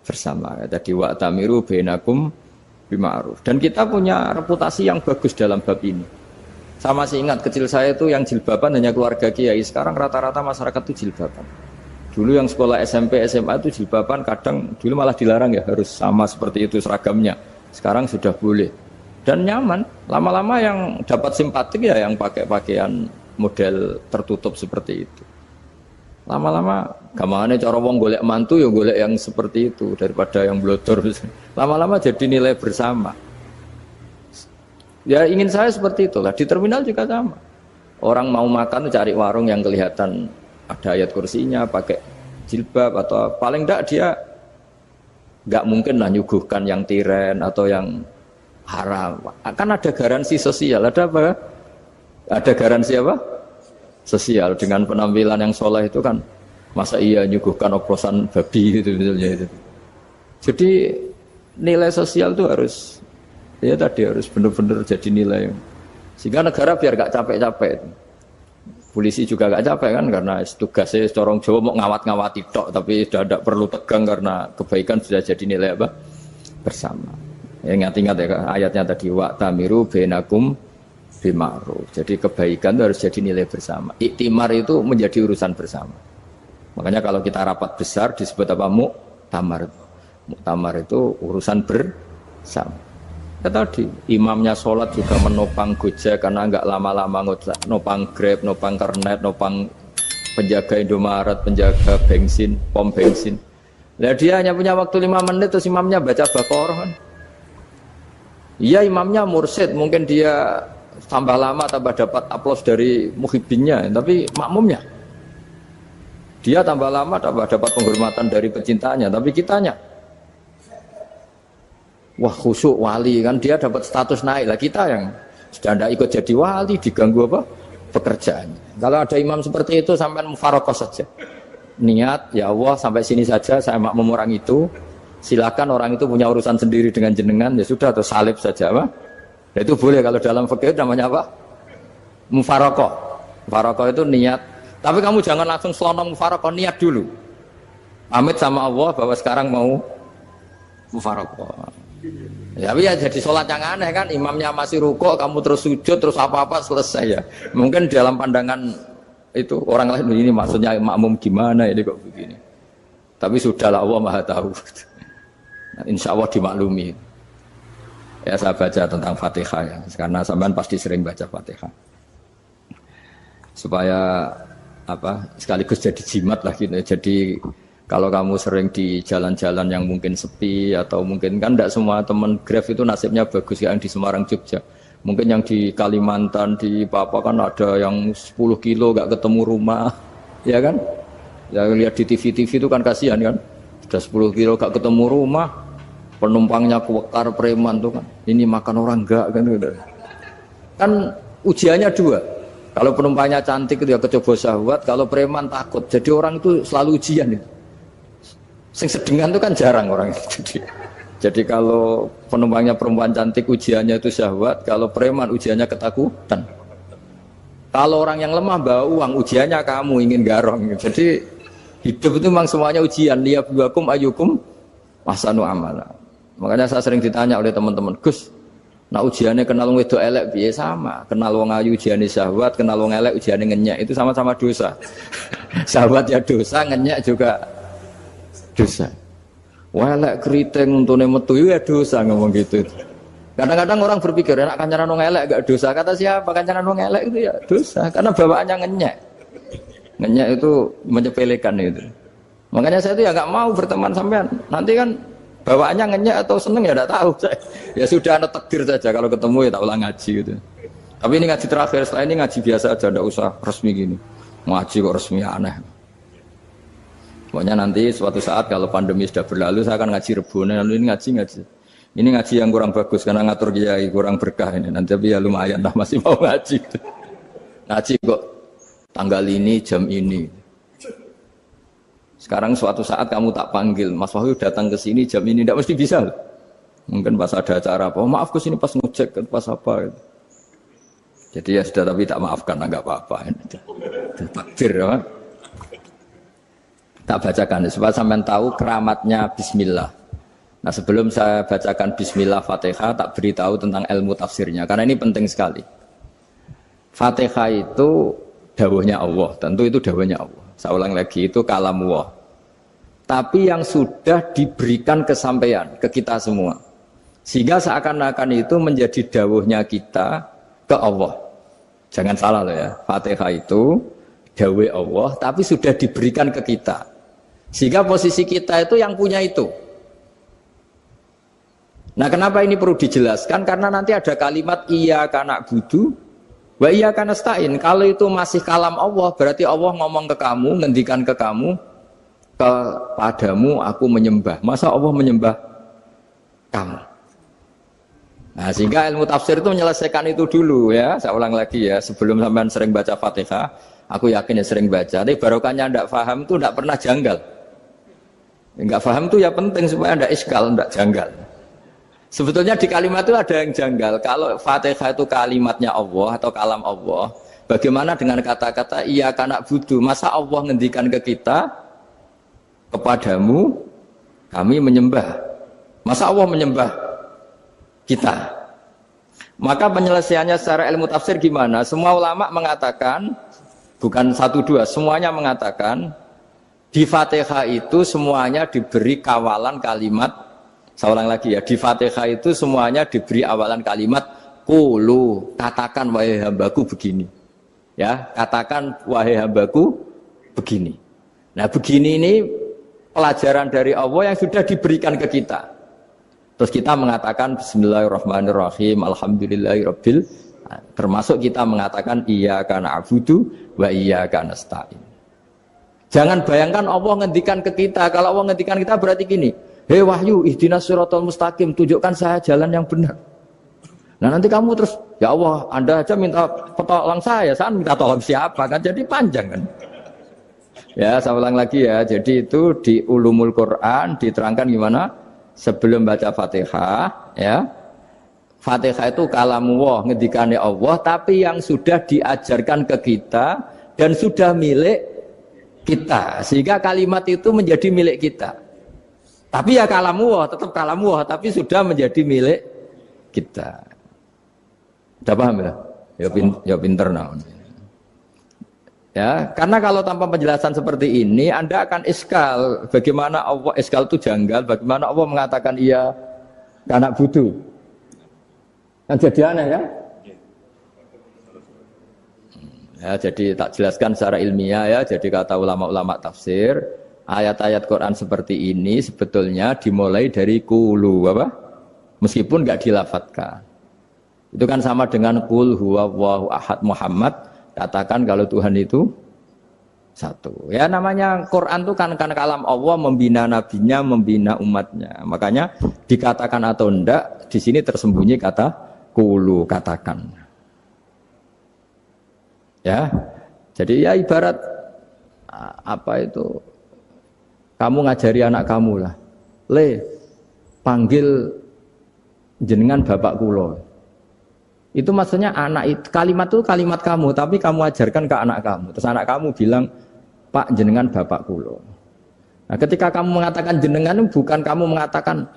bersama. Tadi wa'tamiru bainakum bima'ruf. Dan kita punya reputasi yang bagus dalam bab ini. Saya masih ingat kecil saya itu yang jilbaban hanya keluarga kiai. Sekarang rata-rata masyarakat itu jilbaban. Dulu yang sekolah SMP, SMA itu jilbaban kadang dulu malah dilarang ya, harus sama seperti itu seragamnya. Sekarang sudah boleh. Dan nyaman. Lama-lama yang dapat simpatik ya yang pakai pakaian model tertutup seperti itu. Lama-lama gamane cara wong golek mantu ya golek yang seperti itu daripada yang blodor. Lama-lama jadi nilai bersama. Ya ingin saya seperti itulah. Di terminal juga sama. Orang mau makan cari warung yang kelihatan ada ayat kursinya, pakai jilbab, atau paling enggak dia enggak mungkin lah nyuguhkan yang tiren atau yang haram. Kan ada garansi sosial, ada apa? Ada garansi apa? Sosial. Dengan penampilan yang soleh itu kan, masa iya nyuguhkan oplosan babi gitu misalnya itu. Jadi nilai sosial itu harus harus benar-benar jadi nilai. Sehingga negara biar gak capek-capek. Polisi juga gak capek kan, karena tugasnya corong Jawa mau ngawat-ngawati tok, tapi sudah tidak perlu tegang karena kebaikan sudah jadi nilai bersama. Ya, ingat-ingat ya ayatnya tadi, wa'tamiru bainakum bima'ruf. Jadi kebaikan itu harus jadi nilai bersama. Iktimar itu menjadi urusan bersama. Makanya kalau kita rapat besar disebut apa? Muktamar. Muktamar itu urusan bersama. Ya tadi imamnya sholat juga menopang Gojek karena enggak lama-lama nopang Grab, nopang Kernet, nopang penjaga Indomaret, penjaga bensin, pom bensin. Nah dia hanya punya waktu 5 menit terus imamnya baca Baqarah kan. Iya imamnya mursyid, mungkin dia tambah lama tambah dapat aplaus dari muhibbinnya, tapi makmumnya dia tambah lama tambah dapat penghormatan dari pecintanya, tapi kitanya wah khusyuk wali kan, dia dapat status naik lah, kita yang sudah tidak ikut jadi wali diganggu apa pekerjaannya. Kalau ada imam seperti itu sampai mufarokoh saja, niat ya Allah sampai sini saja saya makmum orang itu, silakan orang itu punya urusan sendiri dengan jenengan ya sudah, atau salib saja apa. Nah, itu boleh kalau dalam fikih namanya apa? Mufarokoh. Mufarokoh itu niat. Tapi kamu jangan langsung selonong mufarokoh, niat dulu. Pamit sama Allah bahwa sekarang mau mufarokoh. Ya, tapi ya jadi sholat yang aneh kan, imamnya masih rukuk, kamu terus sujud, terus apa-apa selesai ya. Mungkin dalam pandangan itu orang lain ini maksudnya makmum gimana ini kok begini. Tapi sudahlah Allah Maha tahu. Nah, insya Allah dimaklumi. Ya saya baca tentang Fatihah ya, karena sampean pasti sering baca Fatihah. Supaya apa sekaligus jadi jimat lah gitu. Jadi Kalau kamu sering di jalan-jalan yang mungkin sepi atau mungkin kan tidak semua teman Grab itu nasibnya bagus yang di Semarang Jogja. Mungkin yang di Kalimantan di Papua kan ada yang 10 kilo gak ketemu rumah, ya kan? Ya lihat di TV-TV itu kan kasihan kan. Sudah 10 kilo gak ketemu rumah, penumpangnya kuwekar preman tuh kan. Ini makan orang enggak kan udah. Kan ujiannya dua. Kalau penumpangnya cantik itu ya kecoba syahwat, kalau preman takut. Jadi orang itu selalu ujian itu. Sing sedengan itu kan jarang orang itu. Jadi kalau penumpangnya perempuan cantik ujiannya itu syahwat, kalau preman ujiannya ketakutan. Kalau orang yang lemah bawa uang ujiannya kamu ingin garong. Jadi hidup itu memang semuanya ujian. Liyabluwakum ayyukum ahsanu amala. Makanya saya sering ditanya oleh teman-teman, Gus, nah ujiannya kenal wong wedok elek piye sama? Kenal wong ayu ujiannya syahwat, kenal wong elek ujiannya ngenyek, itu sama-sama dosa. Syahwat ya dosa, ngenyek juga dosa. Welek keriting untune metu ya dosa ngomong gitu. Kadang-kadang orang berpikir enak kancanan wong elek gak dosa. Kata siapa kancanan wong elek itu ya dosa karena bawaannya ngenyek. Ngenyek itu menyepelekan itu. Makanya saya itu ya nggak mau berteman sampean. Nanti kan bawaannya ngenyek atau seneng ya enggak tahu. Ya sudah ada takdir saja kalau ketemu ya tak ulang ngaji gitu. Tapi ini ngaji terakhir, setelah ini ngaji biasa aja, enggak usah resmi gini. Ngaji kok resmi aneh. Pokoknya nanti suatu saat kalau pandemi sudah berlalu saya akan ngaji Rebone, lalu ini ngaji. Ini ngaji yang kurang bagus karena ngatur kiai kurang berkah ini. Nanti tapi ya lumayan lah masih mau ngaji. Ngaji kok tanggal ini jam ini. Sekarang suatu saat kamu tak panggil, Mas Wahyu datang ke sini jam ini tidak mesti bisa. Mungkin pas ada acara apa, oh, maaf ke sini pas ngecek pas apa. Jadi ya sudah tapi tak maafkan enggak apa-apa. Takdir ya. Tak bacakan supaya sampean tahu keramatnya bismillah. Nah, sebelum saya bacakan bismillah Fatihah tak beritahu tentang ilmu tafsirnya karena ini penting sekali. Fatihah itu dawuhnya Allah, tentu itu dawuhnya Allah. Saya ulang lagi itu kalamullah. Tapi yang sudah diberikan kesampaian ke kita semua. Sehingga seakan-akan itu menjadi dawuhnya kita ke Allah. Jangan salah loh ya. Fatihah itu dawuh Allah tapi sudah diberikan ke kita. Sehingga posisi kita itu yang punya itu. Nah, kenapa ini perlu dijelaskan? Karena nanti ada kalimat iyyaka na'budu wa iyyaka nasta'in. Kalau itu masih kalam Allah, berarti Allah ngomong ke kamu, ngendikan ke kamu, kepadamu aku menyembah. Masa Allah menyembah kamu? Nah, sehingga ilmu tafsir itu menyelesaikan itu dulu ya. Saya ulang lagi ya, sebelum sampean sering baca Fatihah, aku yakin ya sering baca. Tapi barokahnya ndak paham itu ndak pernah janggal. Enggak paham itu ya penting supaya ndak iskal, ndak janggal. Sebetulnya di kalimat itu ada yang janggal. Kalau Fatihah itu kalimatnya Allah atau kalam Allah, bagaimana dengan kata-kata iyyaka na'budu? Masa Allah ngendikan ke kita, kepadamu kami menyembah. Masa Allah menyembah kita? Maka penyelesaiannya secara ilmu tafsir gimana? Semua ulama mengatakan, bukan satu dua, semuanya mengatakan di Fatihah itu semuanya diberi kawalan kalimat. Saya ulang lagi ya, di Fatihah itu semuanya diberi awalan kalimat qulu, katakan wahai hambaku begini. Ya, katakan wahai hambaku begini. Nah, begini ini pelajaran dari Allah yang sudah diberikan ke kita. Terus kita mengatakan bismillahirrahmanirrahim, alhamdulillahirabbil, termasuk kita mengatakan iyyaka na'budu wa iyyaka nasta'in. Jangan bayangkan Allah ngendikan ke kita. Kalau Allah ngendikan kita berarti gini, hei Wahyu, ihdinas siratal mustaqim, tunjukkan saya jalan yang benar. Nah nanti kamu terus, ya Allah, Anda aja minta tolong saya minta tolong siapa kan? Jadi panjang kan? Ya, saya ulang lagi ya. Jadi itu di Ulumul Quran diterangkan gimana? Sebelum baca Fatihah, ya. Fatihah itu kalamullah, ngendikane Allah, tapi yang sudah diajarkan ke kita dan sudah milik kita. Sehingga kalimat itu menjadi milik kita. Tapi ya kalamullah, tetap kalamullah, tapi sudah menjadi milik kita. Sudah paham ya? Ya pinter nah. Ya, karena kalau tanpa penjelasan seperti ini, Anda akan iskal. Bagaimana Allah iskal itu janggal? Bagaimana Allah mengatakan iya karena butuh? Kan jadi aneh ya? Ya, jadi tak jelaskan secara ilmiah ya. Jadi kata ulama-ulama tafsir, ayat-ayat Quran seperti ini sebetulnya dimulai dari qulu apa? Meskipun enggak dilafatkan. Itu kan sama dengan qul huwallahu ahad Muhammad, katakan kalau Tuhan itu satu. Ya namanya Quran itu kan kalam Allah, membina nabinya, membina umatnya. Makanya dikatakan atau enggak di sini tersembunyi kata qulu, katakan. Ya. Jadi ya ibarat apa itu? Kamu ngajari anak kamu lah. Le, panggil jenengan bapak kula. Itu maksudnya anak itu, kalimat itu kalimat kamu, tapi kamu ajarkan ke anak kamu. Terus anak kamu bilang, Pak jenengan bapak kula. Nah, ketika kamu mengatakan jenengan, bukan kamu mengatakan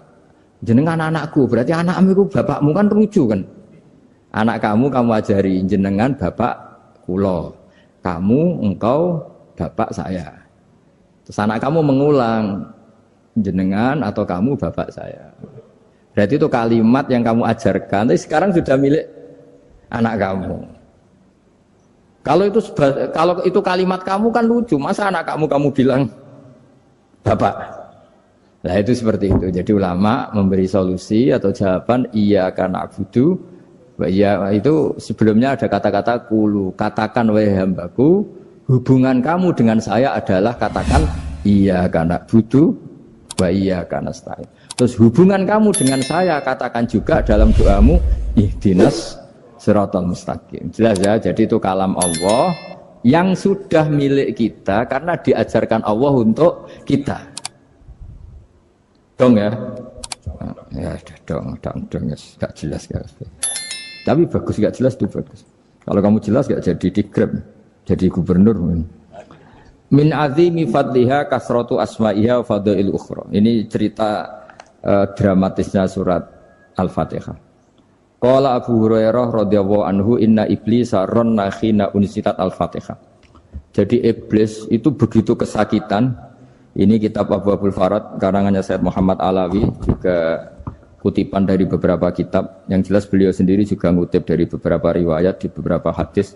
jenengan anakku, berarti anakmu itu bapakmu, kan lucu kan? Anak kamu ajari jenengan bapak kula. Kamu, engkau, bapak saya. Terus anak kamu mengulang jenengan atau kamu bapak saya. Berarti itu kalimat yang kamu ajarkan, tapi sekarang sudah milik anak kamu. Kalau itu kalimat kamu kan lucu, masa anak kamu bilang bapak? Nah itu seperti itu. Jadi ulama memberi solusi atau jawaban iya karena abudu. Iya itu sebelumnya ada kata-kata kulu, katakan wahai hambaku, hubungan kamu dengan saya adalah katakan iya karena abudu, wa iya karena nasta'in. Terus hubungan kamu dengan saya katakan juga dalam doamu ihdinas siratal mustaqim. Jelas ya, jadi itu kalam Allah yang sudah milik kita karena diajarkan Allah untuk kita. Dong ya? Ya dong, gak jelas gak. Tapi bagus gak jelas itu bagus. Kalau kamu jelas gak jadi digrab, jadi gubernur. Min azimi fadliha kasratu asma'iha wa fadail ukhra. Ini cerita dramatisnya surat Al-Fatihah. Qala Abu Hurairah radhiyallahu anhu inna iblisa ranna khina unsitat Al-Fatihah. Jadi iblis itu begitu kesakitan. Ini kitab Abu Abul Farad karangannya Sayyid Muhammad Alawi, juga kutipan dari beberapa kitab. Yang jelas beliau sendiri juga ngutip dari beberapa riwayat di beberapa hadis.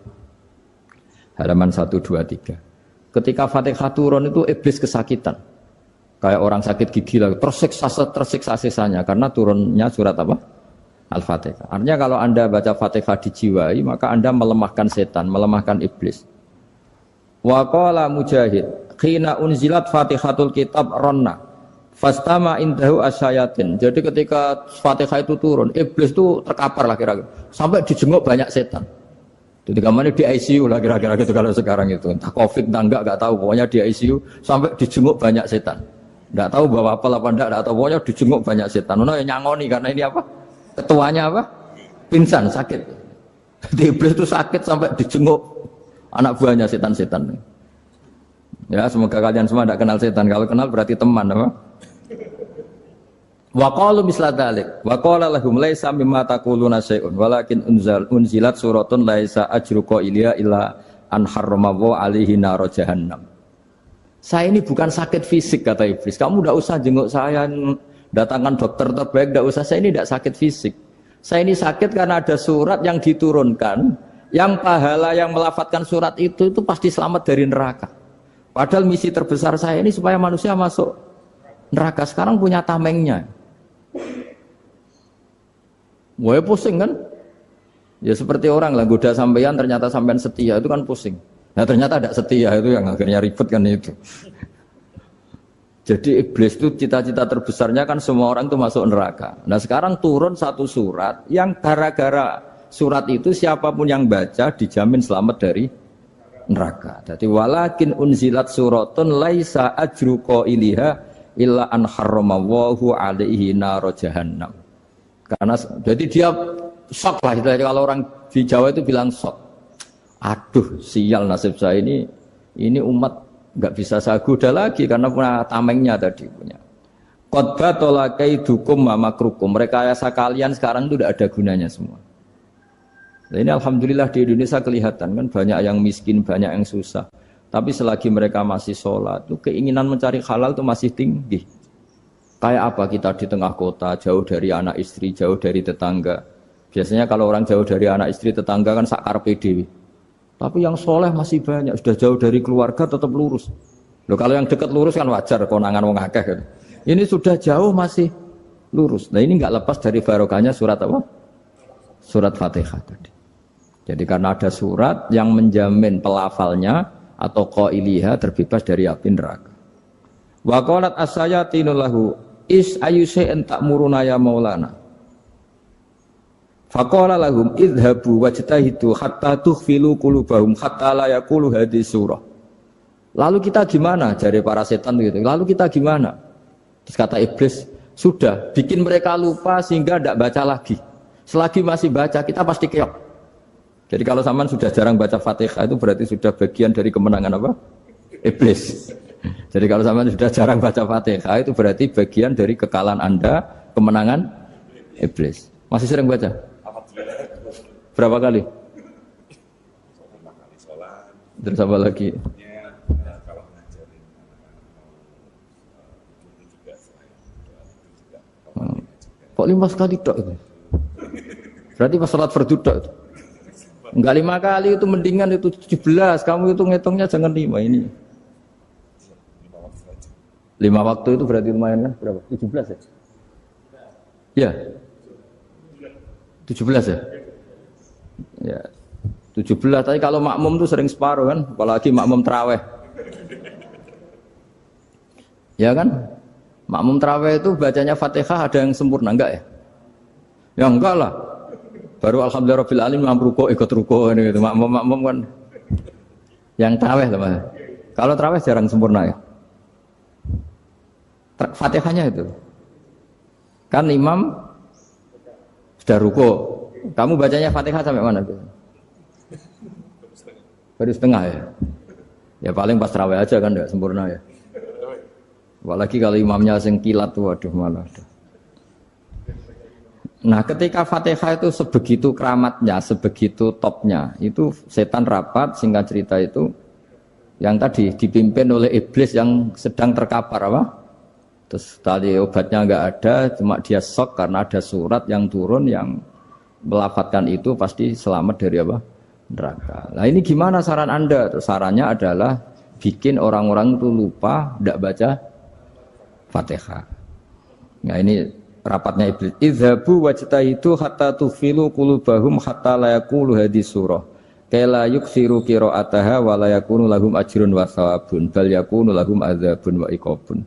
Halaman 1, 2, 3. Ketika Fatihah turun itu iblis kesakitan. Kayak orang sakit gigi lah, tersiksa sisanya karena turunnya surat apa? Al-Fatihah. Artinya kalau Anda baca Fatihah dijiwai, maka Anda melemahkan setan, melemahkan iblis. Wa qala Mujahid, khina unzilat Fatihatul kitab ronna fastama indahu asyayatin. Jadi ketika Fatihah itu turun, iblis itu terkapar lah kira-kira. Sampai dijenguk banyak setan. Jadi kemana di ICU lah kira-kira gitu kalau sekarang itu. Entah COVID entah enggak tahu, pokoknya di ICU sampai dijenguk banyak setan. Enggak tahu bawa apa enggak tahu, pokoknya dijenguk banyak setan. Ono yang nyangoni karena ini apa? Ketuanya apa? Pingsan, sakit. Jadi iblis itu sakit sampai dijenguk anak buahnya setan-setan. Ya, semoga kalian semua tidak kenal setan. Kalau kenal berarti teman, apa? Wa qalu misla dzalik. Wa qala lahum laisa mimma taquluna syai'un walakin unzilat suratun laisa ajru qailiha illa an harramahu alaihi nar jahannam. Saya ini bukan sakit fisik kata iblis. Kamu tidak usah jenguk saya, datangkan dokter terbaik, tidak usah. Saya ini tidak sakit fisik. Saya ini sakit karena ada surat yang diturunkan, yang pahala yang melafatkan surat itu pasti selamat dari neraka. Padahal misi terbesar saya ini supaya manusia masuk neraka. Sekarang punya tamengnya. Wah pusing kan? Ya seperti orang lah goda sampean ternyata sampean setia itu kan pusing. Nah ternyata tidak setia itu yang akhirnya ribet kan itu. Jadi iblis itu cita-cita terbesarnya kan semua orang itu masuk neraka. Nah sekarang turun satu surat yang gara-gara surat itu siapapun yang baca dijamin selamat dari neraka. Jadi walakin unzilat suratun laisa ajru qailiha illa an harramahu alaihi nar jahannam. Karena jadi dia shock lah itu kalau orang di Jawa itu bilang shock. Aduh sial nasib saya ini umat nggak bisa saya goda lagi karena punya tamengnya tadi punya. Qad tolakaidukum wa makrukum. Rekayasa kalian sekarang itu tidak ada gunanya semua. Nah, ini alhamdulillah di Indonesia kelihatan kan banyak yang miskin, banyak yang susah. Tapi selagi mereka masih sholat, itu keinginan mencari halal itu masih tinggi. Kayak apa kita di tengah kota, jauh dari anak istri, jauh dari tetangga. Biasanya kalau orang jauh dari anak istri, tetangga kan sakar PDW. Tapi yang soleh masih banyak, sudah jauh dari keluarga tetap lurus. Loh kalau yang dekat lurus kan wajar konangan wong akeh kan. Ini sudah jauh masih lurus. Nah ini enggak lepas dari barokahnya surat apa? Surat Fatihah tadi. Jadi karena ada surat yang menjamin pelafalnya atau qailiha terbebas dari api neraka. Wa qalat as-sayatinu lahu is ayyusai'in ta'muruna ya maulana. Faqala lahum idhabu wajtahidu hatta tukhfilu qulubahum hatta la yaqulu hadhihi surah. Lalu kita gimana? Jari para setan gitu. Lalu kita gimana? Terus kata iblis, sudah bikin mereka lupa sehingga tidak baca lagi. Selagi masih baca kita pasti keok. Jadi kalau sampean sudah jarang baca Fatihah itu berarti sudah bagian dari kemenangan apa? Iblis. Jadi kalau sampean sudah jarang baca Fatihah itu berarti bagian dari kekalahan Anda, kemenangan iblis. Masih sering baca? Berapa kali? Terus apa lagi? Kok 5 kali tok itu? Berarti pas sholat fardu tok itu. Enggak 5 kali itu mendingan itu 17. Kamu itu ngitungnya jangan 5 ini. 5 waktu itu berarti lumayan kan? Berapa? 17 ya? Iya. 17 ya? Ya. 17 tapi kalau makmum tuh sering separuh kan, apalagi makmum tarawih. Ya kan? Makmum tarawih itu bacanya Fatihah ada yang sempurna enggak ya? Ya enggak lah. Baru alhamdulillahirabbil alamin ruko ikut ruko gitu. Makmum kan yang tarawih teman. Kalau tarawih jarang sempurna ya. Fatihahnya itu. Kan imam sudah ruko. Kamu bacanya Fatihah sampai mana tuh? Baru setengah ya. Ya paling pas tarawih aja kan enggak sempurna ya. Apalagi kalau imamnya sing kilat tuh waduh malah. Nah ketika Fatihah itu sebegitu keramatnya, sebegitu topnya, itu setan rapat, singkat cerita itu yang tadi dipimpin oleh iblis yang sedang terkapar apa? Terus tadi obatnya enggak ada, cuma dia shock karena ada surat yang turun yang melafatkan itu pasti selamat dari apa? Neraka. Nah ini gimana saran Anda? Sarannya adalah bikin orang-orang itu lupa, tidak baca Fatihah. Nah ini rapatnya iblis. Idzabu wajtahidu hatta tufilu qulubahum hatta la yaqulu hadhihi surah. Kala yuksiru qira'ataha wa la yakunu lahum ajrun wa thawabun bal yakunu lahum adzabun wa iqabun.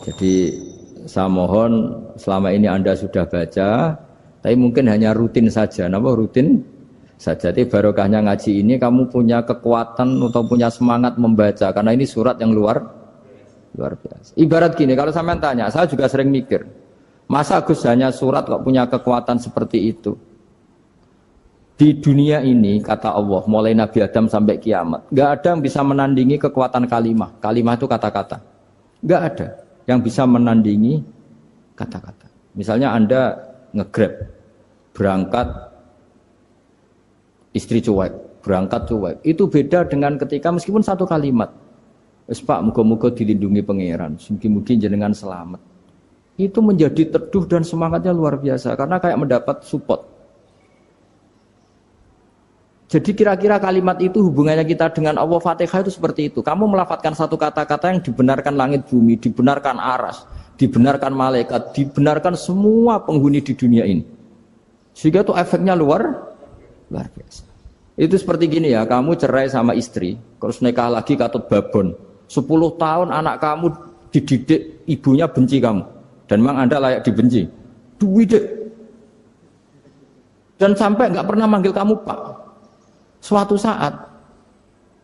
Jadi saya mohon selama ini Anda sudah baca, tapi mungkin hanya rutin saja. Napa rutin saja? Jadi barokahnya ngaji ini kamu punya kekuatan atau punya semangat membaca karena ini surat yang luar biasa. Ibarat gini, kalau sampean tanya, saya juga sering mikir, masa Gus hanya surat kok punya kekuatan seperti itu? Di dunia ini kata Allah, mulai Nabi Adam sampai kiamat, nggak ada yang bisa menandingi kekuatan kalimah. Kalimah itu kata-kata, nggak ada yang bisa menandingi kata-kata. Misalnya Anda nge-grab, berangkat istri cuek, berangkat cuek. Itu beda dengan ketika meskipun satu kalimat. Wes Pak, muga-muga dilindungi pangeran, mugi-mugi jenengan selamat. Itu menjadi teduh dan semangatnya luar biasa karena kayak mendapat support. Jadi kira-kira kalimat itu hubungannya kita dengan Allah, Fatihah itu seperti itu. Kamu melafadzkan satu kata-kata yang dibenarkan langit bumi, dibenarkan aras, dibenarkan malaikat, dibenarkan semua penghuni di dunia ini. Sehingga itu efeknya luar biasa. Itu seperti gini ya, kamu cerai sama istri, terus nikah lagi katut babon. 10 tahun anak kamu dididik, ibunya benci kamu. Dan memang Anda layak dibenci. Dididik. Dan sampai nggak pernah manggil kamu Pak. Suatu saat,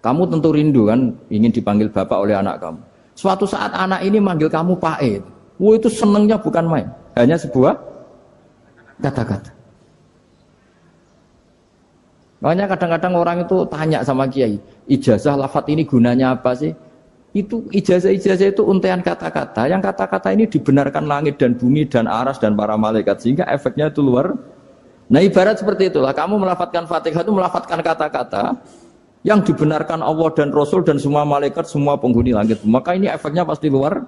kamu tentu rindu kan, ingin dipanggil bapak oleh anak kamu. Suatu saat anak ini manggil kamu Pak E. Wah itu senengnya bukan main. Hanya sebuah kata-kata. Makanya kadang-kadang orang itu tanya sama kiai, ijazah lafadz ini gunanya apa sih? Itu ijazah-ijazah itu untaian kata-kata. Yang kata-kata ini dibenarkan langit dan bumi dan aras dan para malaikat. Sehingga efeknya itu luar. Nah ibarat seperti itulah, kamu melafadzkan Fatihah itu melafadzkan kata-kata yang dibenarkan Allah dan Rasul dan semua malaikat, semua penghuni langit. Maka ini efeknya pasti luar.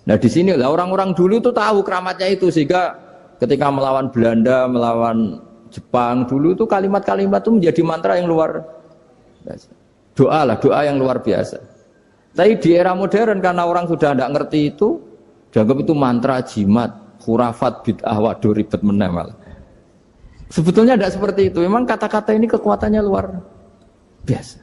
Nah di sini lah orang-orang dulu itu tahu keramatnya itu, sehingga ketika melawan Belanda, melawan Jepang dulu itu kalimat-kalimat itu menjadi mantra yang luar biasa. Doa yang luar biasa. Tapi di era modern karena orang sudah tidak ngerti itu, dianggap itu mantra, jimat, khurafat, bid'ah, waduh ribet menemal. Sebetulnya tidak seperti itu. Memang kata-kata ini kekuatannya luar biasa.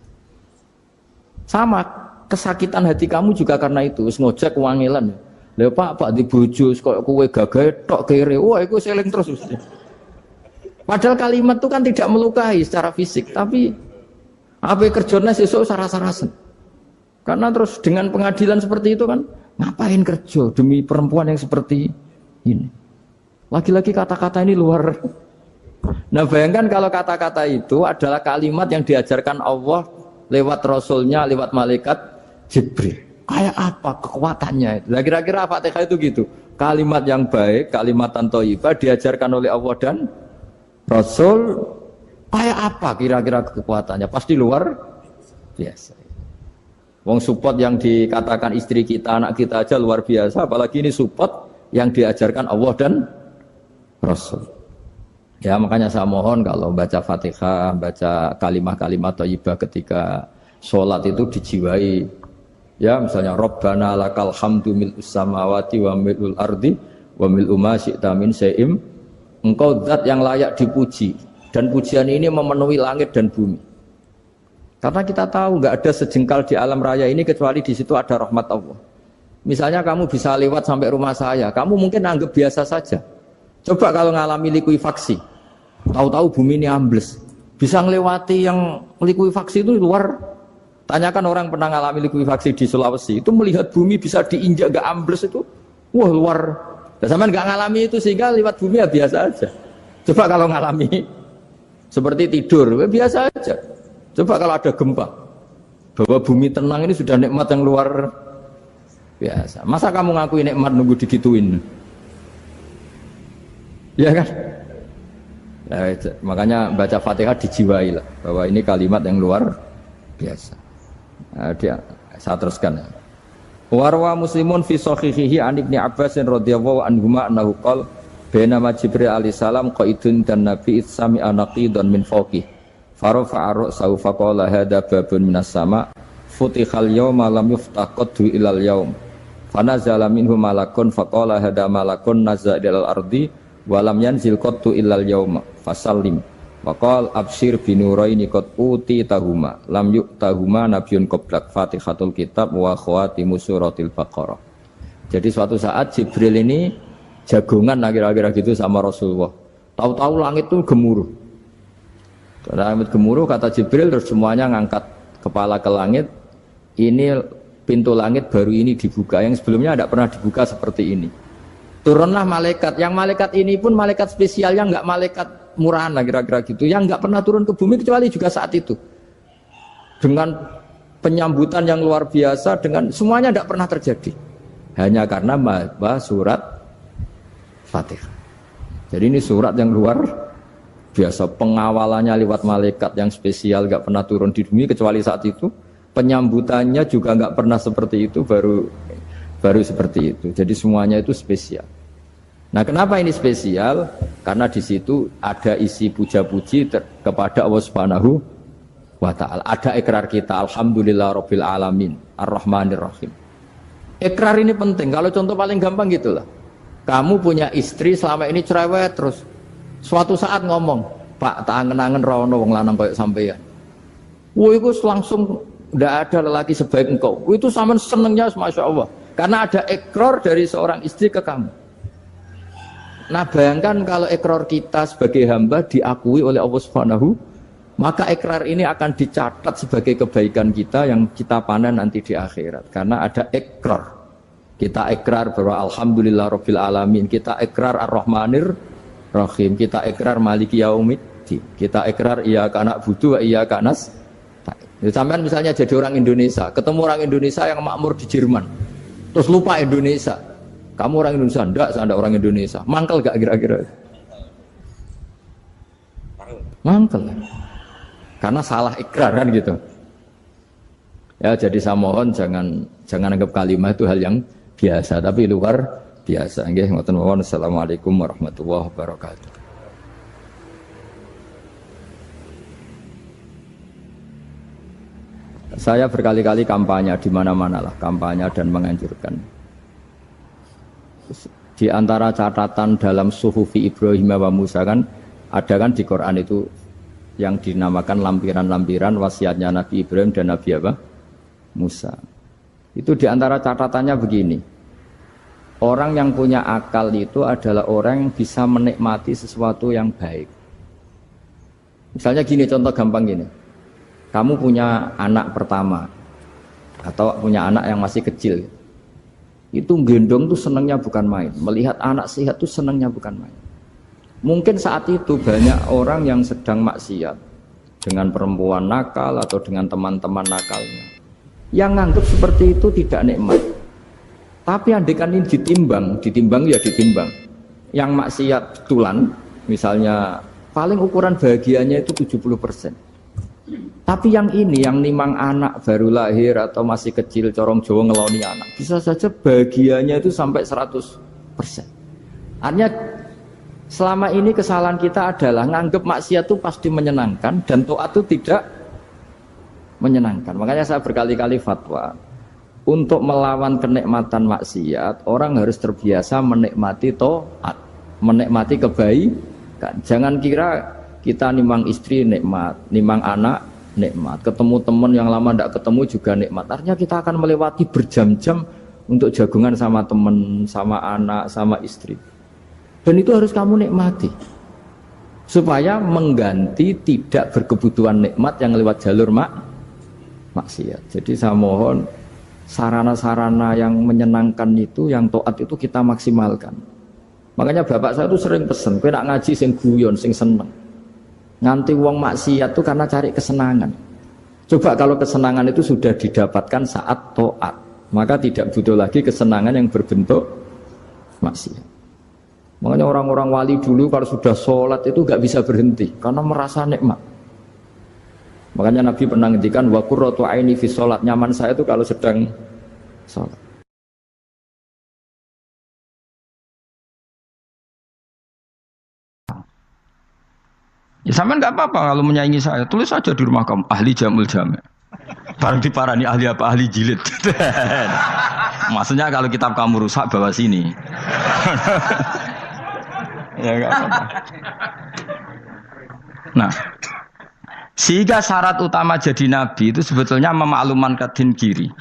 Sama kesakitan hati kamu juga karena itu. Ngojek wangilan. Lha Pak di bojo kok kowe gagah tok kere. Wah, iku seling terus. Padahal kalimat itu kan tidak melukai secara fisik, tapi apa kerjanya sesuk saras-sarasen. Karena terus dengan pengadilan seperti itu kan ngapain kerja demi perempuan yang seperti ini. Lagi-lagi kata-kata ini luar. Nah bayangkan kalau kata-kata itu adalah kalimat yang diajarkan Allah lewat Rasulnya, lewat malaikat Jibril. Kayak apa kekuatannya itu? Nah, kira-kira Fatihah itu gitu. Kalimat yang baik, kalimatan thayyibah diajarkan oleh Allah dan Rasul. Kayak apa kira-kira kekuatannya? Pasti luar biasa. Wong support yang dikatakan istri kita, anak kita aja luar biasa. Apalagi ini support yang diajarkan Allah dan Rasul. Ya makanya saya mohon kalau baca Fatihah, baca kalimat-kalimat thayyibah ketika sholat itu dijiwai. Ya misalnya Rabbana lakal hamdu mil'us samawati wa mil'ul ardi wa mil'u ma syi'ta min syai'im. Engkau zat yang layak dipuji dan pujian ini memenuhi langit dan bumi. Karena kita tahu nggak ada sejengkal di alam raya ini kecuali di situ ada rahmat Allah. Misalnya kamu bisa lewat sampai rumah saya, kamu mungkin anggap biasa saja. Coba kalau ngalami likuifaksi, tahu-tahu bumi ini ambles, bisa ngelewati yang likuifaksi itu luar. Tanyakan orang pernah ngalami likuifaksi di Sulawesi, itu melihat bumi bisa diinjak gak ambles itu, wah luar. Dan sampean gak ngalami itu sehingga lewat bumi ya biasa aja. Coba kalau ngalami seperti tidur, ya biasa aja. Coba kalau ada gempa, bahwa bumi tenang ini sudah nikmat yang luar biasa. Masa kamu ngakui nikmat nunggu digituin? Ya kan? Nah, makanya baca Fatihah dijiwai lah bahwa ini kalimat yang luar biasa. Nah, saya teruskan. Warwa Muslimun fi sahihihi an Ibnu Abbas radhiyallahu anhuma annahu qala bainama Jibril alaihi salam qaidun dan Nabi itsami anaqidan min fawqih farafa'a ra'sahu faqala hadza babun minas sama futihal yawma lam yuftah qaddu ilal yaum fanazala minhu malakun faqala hadza malakun nazza ilal ardi walam yanzil qattu illal yauma fasallim waqal absyir binuraini qad uti tahuma lam yu'tahuma nabiyyun qablak Fatihatul kitab wa khawatimus suratil baqarah. Jadi suatu saat Jibril ini jagongan kira-kira gitu sama Rasulullah. Tahu-tahu langit itu gemuruh. Langit gemuruh kata Jibril terus semuanya ngangkat kepala ke langit. Ini pintu langit baru ini dibuka, yang sebelumnya tidak pernah dibuka seperti ini. Turunlah malaikat, yang malaikat ini pun malaikat spesial, yang enggak malaikat murahan lah kira-kira gitu, yang enggak pernah turun ke bumi kecuali juga saat itu. Dengan penyambutan yang luar biasa, dengan semuanya tidak pernah terjadi. Hanya karena bahwa surat Fatihah. Jadi ini surat yang luar biasa, pengawalannya lewat malaikat yang spesial, enggak pernah turun di bumi kecuali saat itu. Penyambutannya juga enggak pernah seperti itu, baru seperti itu. Jadi semuanya itu spesial. Nah, kenapa ini spesial? Karena di situ ada isi puja-puji kepada Allah Subhanahu wa taala. Ada ikrar kita, alhamdulillahirabbil alamin, arrahmanir rahim. Ikrar ini penting. Kalau contoh paling gampang gitulah. Kamu punya istri selama ini cerewet terus. Suatu saat ngomong, "Pak, tak angen-angen ra ono wong lanang koyo sampeyan." Wah, itu langsung tidak ada lelaki sebaik engkau. Itu sama senengnya, masya Allah. Karena ada ikrar dari seorang istri ke kamu. Nah bayangkan kalau ikrar kita sebagai hamba diakui oleh Allah Subhanahu, maka ikrar ini akan dicatat sebagai kebaikan kita yang kita panen nanti di akhirat. Karena ada ikrar. Kita ikrar bahwa alhamdulillahirabbil alamin, kita ikrar ar-rahmanir rahim, kita ikrar maliki yaumiddin, kita ikrar iyyaka na'budu wa iyyaka nasta'in. Sampean misalnya jadi orang Indonesia, ketemu orang Indonesia yang makmur di Jerman, terus lupa Indonesia. Kamu orang Indonesia? Enggak, saya enggak orang Indonesia. Mangkel gak kira-kira? Mangkel. Karena salah ikrar kan gitu. Ya, jadi saya mohon jangan anggap kalimat itu hal yang biasa, tapi luar biasa. Nggih, ngoten mawon. Assalamualaikum warahmatullahi wabarakatuh. Saya berkali-kali kampanye di mana-mana lah, kampanye dan menganjurkan. Di antara catatan dalam Suhufi Ibrahim wa Musa kan ada kan di Quran itu yang dinamakan lampiran-lampiran wasiatnya Nabi Ibrahim dan Nabi apa? Musa. Itu di antara catatannya begini. Orang yang punya akal itu adalah orang yang bisa menikmati sesuatu yang baik. Misalnya gini, contoh gampang gini. Kamu punya anak pertama atau punya anak yang masih kecil, itu gendong tuh senangnya bukan main, melihat anak sehat tuh senangnya bukan main. Mungkin saat itu banyak orang yang sedang maksiat dengan perempuan nakal atau dengan teman-teman nakalnya, yang nganggap seperti itu tidak nikmat. Tapi andaikan ini ditimbang ya ditimbang. Yang maksiat tulan, misalnya paling ukuran bahagianya itu 70%. Tapi yang ini, yang nimang anak baru lahir atau masih kecil, corong Jawa ngeloni anak, bisa saja bahagianya itu sampai 100%. Artinya selama ini kesalahan kita adalah nganggep maksiat itu pasti menyenangkan dan taat itu tidak menyenangkan. Makanya saya berkali-kali fatwa, untuk melawan kenikmatan maksiat, orang harus terbiasa menikmati taat, menikmati kebaikan. Jangan kira kita nimang istri nikmat, nimang anak nikmat, ketemu teman yang lama tidak ketemu juga nikmat. Artinya kita akan melewati berjam-jam untuk jagungan sama teman, sama anak, sama istri. Dan itu harus kamu nikmati supaya mengganti tidak berkebutuhan nikmat yang lewat jalur maksiat. Jadi saya mohon sarana-sarana yang menyenangkan itu, yang taat itu kita maksimalkan. Makanya bapak saya itu sering pesen, kowe nak ngaji sing guyon, sing seneng. Nganti wong maksiat itu karena cari kesenangan. Coba kalau kesenangan itu sudah didapatkan saat taat, maka tidak butuh lagi kesenangan yang berbentuk maksiat. Makanya orang-orang wali dulu kalau sudah sholat itu gak bisa berhenti karena merasa nikmat. Makanya Nabi pernah ngendikan wa qurratu aini fi sholat, nyaman saya itu kalau sedang sholat. Ya sampean nggak apa-apa kalau menyaingi saya, tulis saja di rumah kamu ahli jamul jami'. Barang diparani ahli apa? Ahli jilid. Maksudnya kalau kitab kamu rusak bawa sini. Ya nggak apa-apa. Nah, sehingga syarat utama jadi nabi itu sebetulnya memaklumatkan kiri.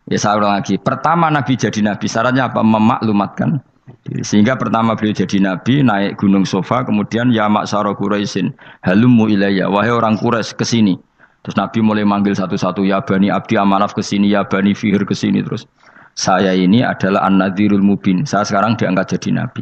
Ya saya ulang lagi. Pertama nabi jadi nabi syaratnya apa? Memaklumatkan. Sehingga pertama beliau jadi nabi naik gunung Sofa, kemudian ya maksara Quraisyin halummu ilayya, wahai orang Quraisy kesini. Terus nabi mulai manggil satu-satu, ya bani Abdi Amanaf kesini, ya bani Fihr kesini. Terus saya ini adalah an-nadhirul mubin, saya sekarang diangkat jadi nabi.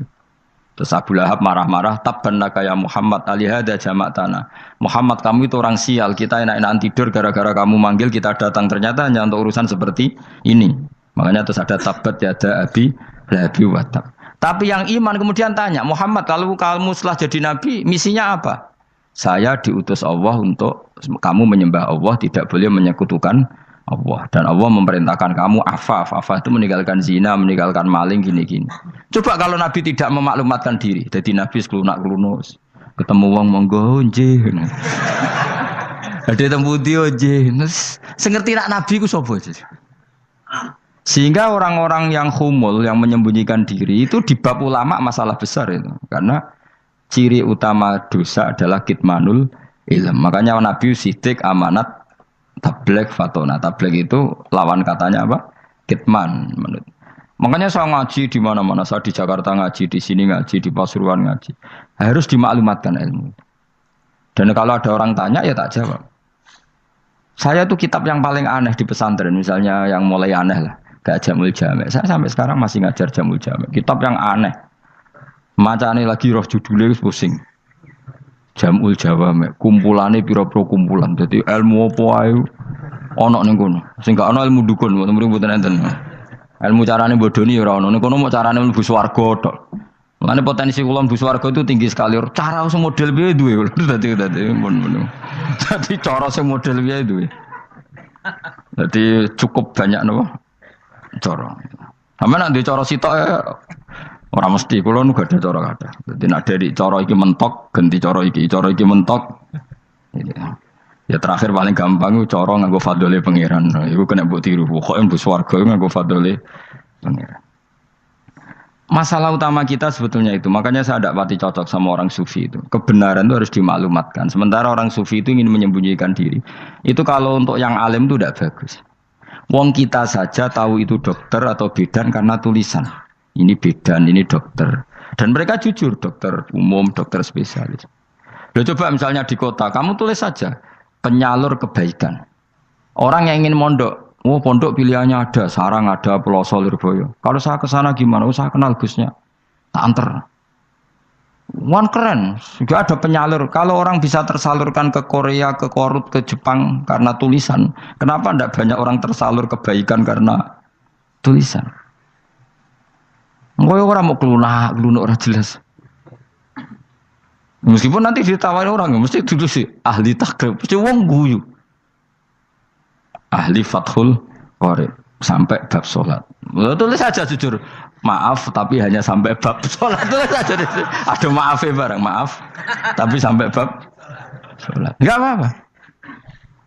Terus Abu Lahab marah-marah, tabban laka ya Muhammad alihada jama'tana. Muhammad kamu itu orang sial, kita enak-enakan tidur gara-gara kamu manggil kita datang, ternyata hanya untuk urusan seperti ini. Makanya terus ada tabat yada abi lahabi watab. Tapi yang iman kemudian tanya, Muhammad kalau kamu setelah jadi nabi misinya apa? Saya diutus Allah untuk kamu menyembah Allah, tidak boleh menyekutukan Allah. Dan Allah memerintahkan kamu afaf itu meninggalkan zina, meninggalkan maling, gini-gini. Coba kalau nabi tidak memaklumatkan diri, jadi nabi seklunak-klunus, ketemu wong monggo nggih. Ada tembu dia nggih. Sengerti nak nabi ku sapa? Sehingga orang-orang yang humul, yang menyembunyikan diri itu di bab ulama masalah besar itu. Karena ciri utama dosa adalah kitmanul ilm. Makanya Nabi sidik amanat tabligh fatona. Tabligh itu lawan katanya apa? Kitman. Makanya saya ngaji di mana-mana. Saya di Jakarta ngaji, di sini ngaji, di Pasuruan ngaji. Harus dimaklumatkan ilmu. Dan kalau ada orang tanya ya tak jawab. Saya tuh kitab yang paling aneh di pesantren, misalnya yang mulai aneh lah. Gak Jamul Jami'. Saya sampai sekarang masih ngajar Jamul Jami'. Kitab yang aneh. Macane lagi roh judulnya pusing. Jamul Jawami'. Kumpulane pira-pira kumpulan. Jadi ilmu apa ae ana ning kono. Sing gak ana ilmu dukun, mboten enten. Ilmu carane bodoni ora ana. Ning kono mau carane mlebu swarga tok. Mulane potensi kula mlebu swarga itu tinggi sekali. Cara sing model piye duwe. Dadi mun. Dadi cara sing model piye duwe. Jadi cukup banyak napa? Cara. Sampe nek ndek cara sitok ora mesti kula nu gak ada cara kada. Dadi nek dari cara iki mentok ganti cara iki mentok. Ya terakhir paling gampang itu cara nganggo fadhole pangeran. Iku kena mbok tiru. Pokoke mbok swarga nganggo fadhole pangeran. Masalah utama kita sebetulnya itu, makanya saya tidak pati cocok sama orang sufi itu. Kebenaran itu harus dimaklumatkan. Sementara orang sufi itu ingin menyembunyikan diri. Itu kalau untuk yang alim itu tidak bagus. Wong kita saja tahu itu dokter atau bidan karena tulisan. Ini bidan, ini dokter. Dan mereka jujur, dokter umum, dokter spesialis. Loh, coba misalnya di kota, kamu tulis saja penyalur kebaikan. Orang yang ingin mondok, oh pondok pilihannya ada, Sarang ada, Peloso, Lirboyo. Kalau saya ke sana gimana? Saya kenal Gusnya. Tak anter. Wan keren, juga ada penyalur. Kalau orang bisa tersalurkan ke Korea, ke Korut, ke Jepang karena tulisan, kenapa tidak banyak orang tersalur kebaikan karena tulisan? Enggak orang mau kelunak orang jelas. Meskipun nanti ditawari orang, mesti dulu sih ahli takrib, mesti wong guyu. Ahli Fathul Qorib sampai bab sholat. Tulis saja jujur, maaf tapi hanya sampai bab sholat. Tulis saja, ada maafnya bareng, maaf tapi sampai bab sholat. Enggak apa-apa.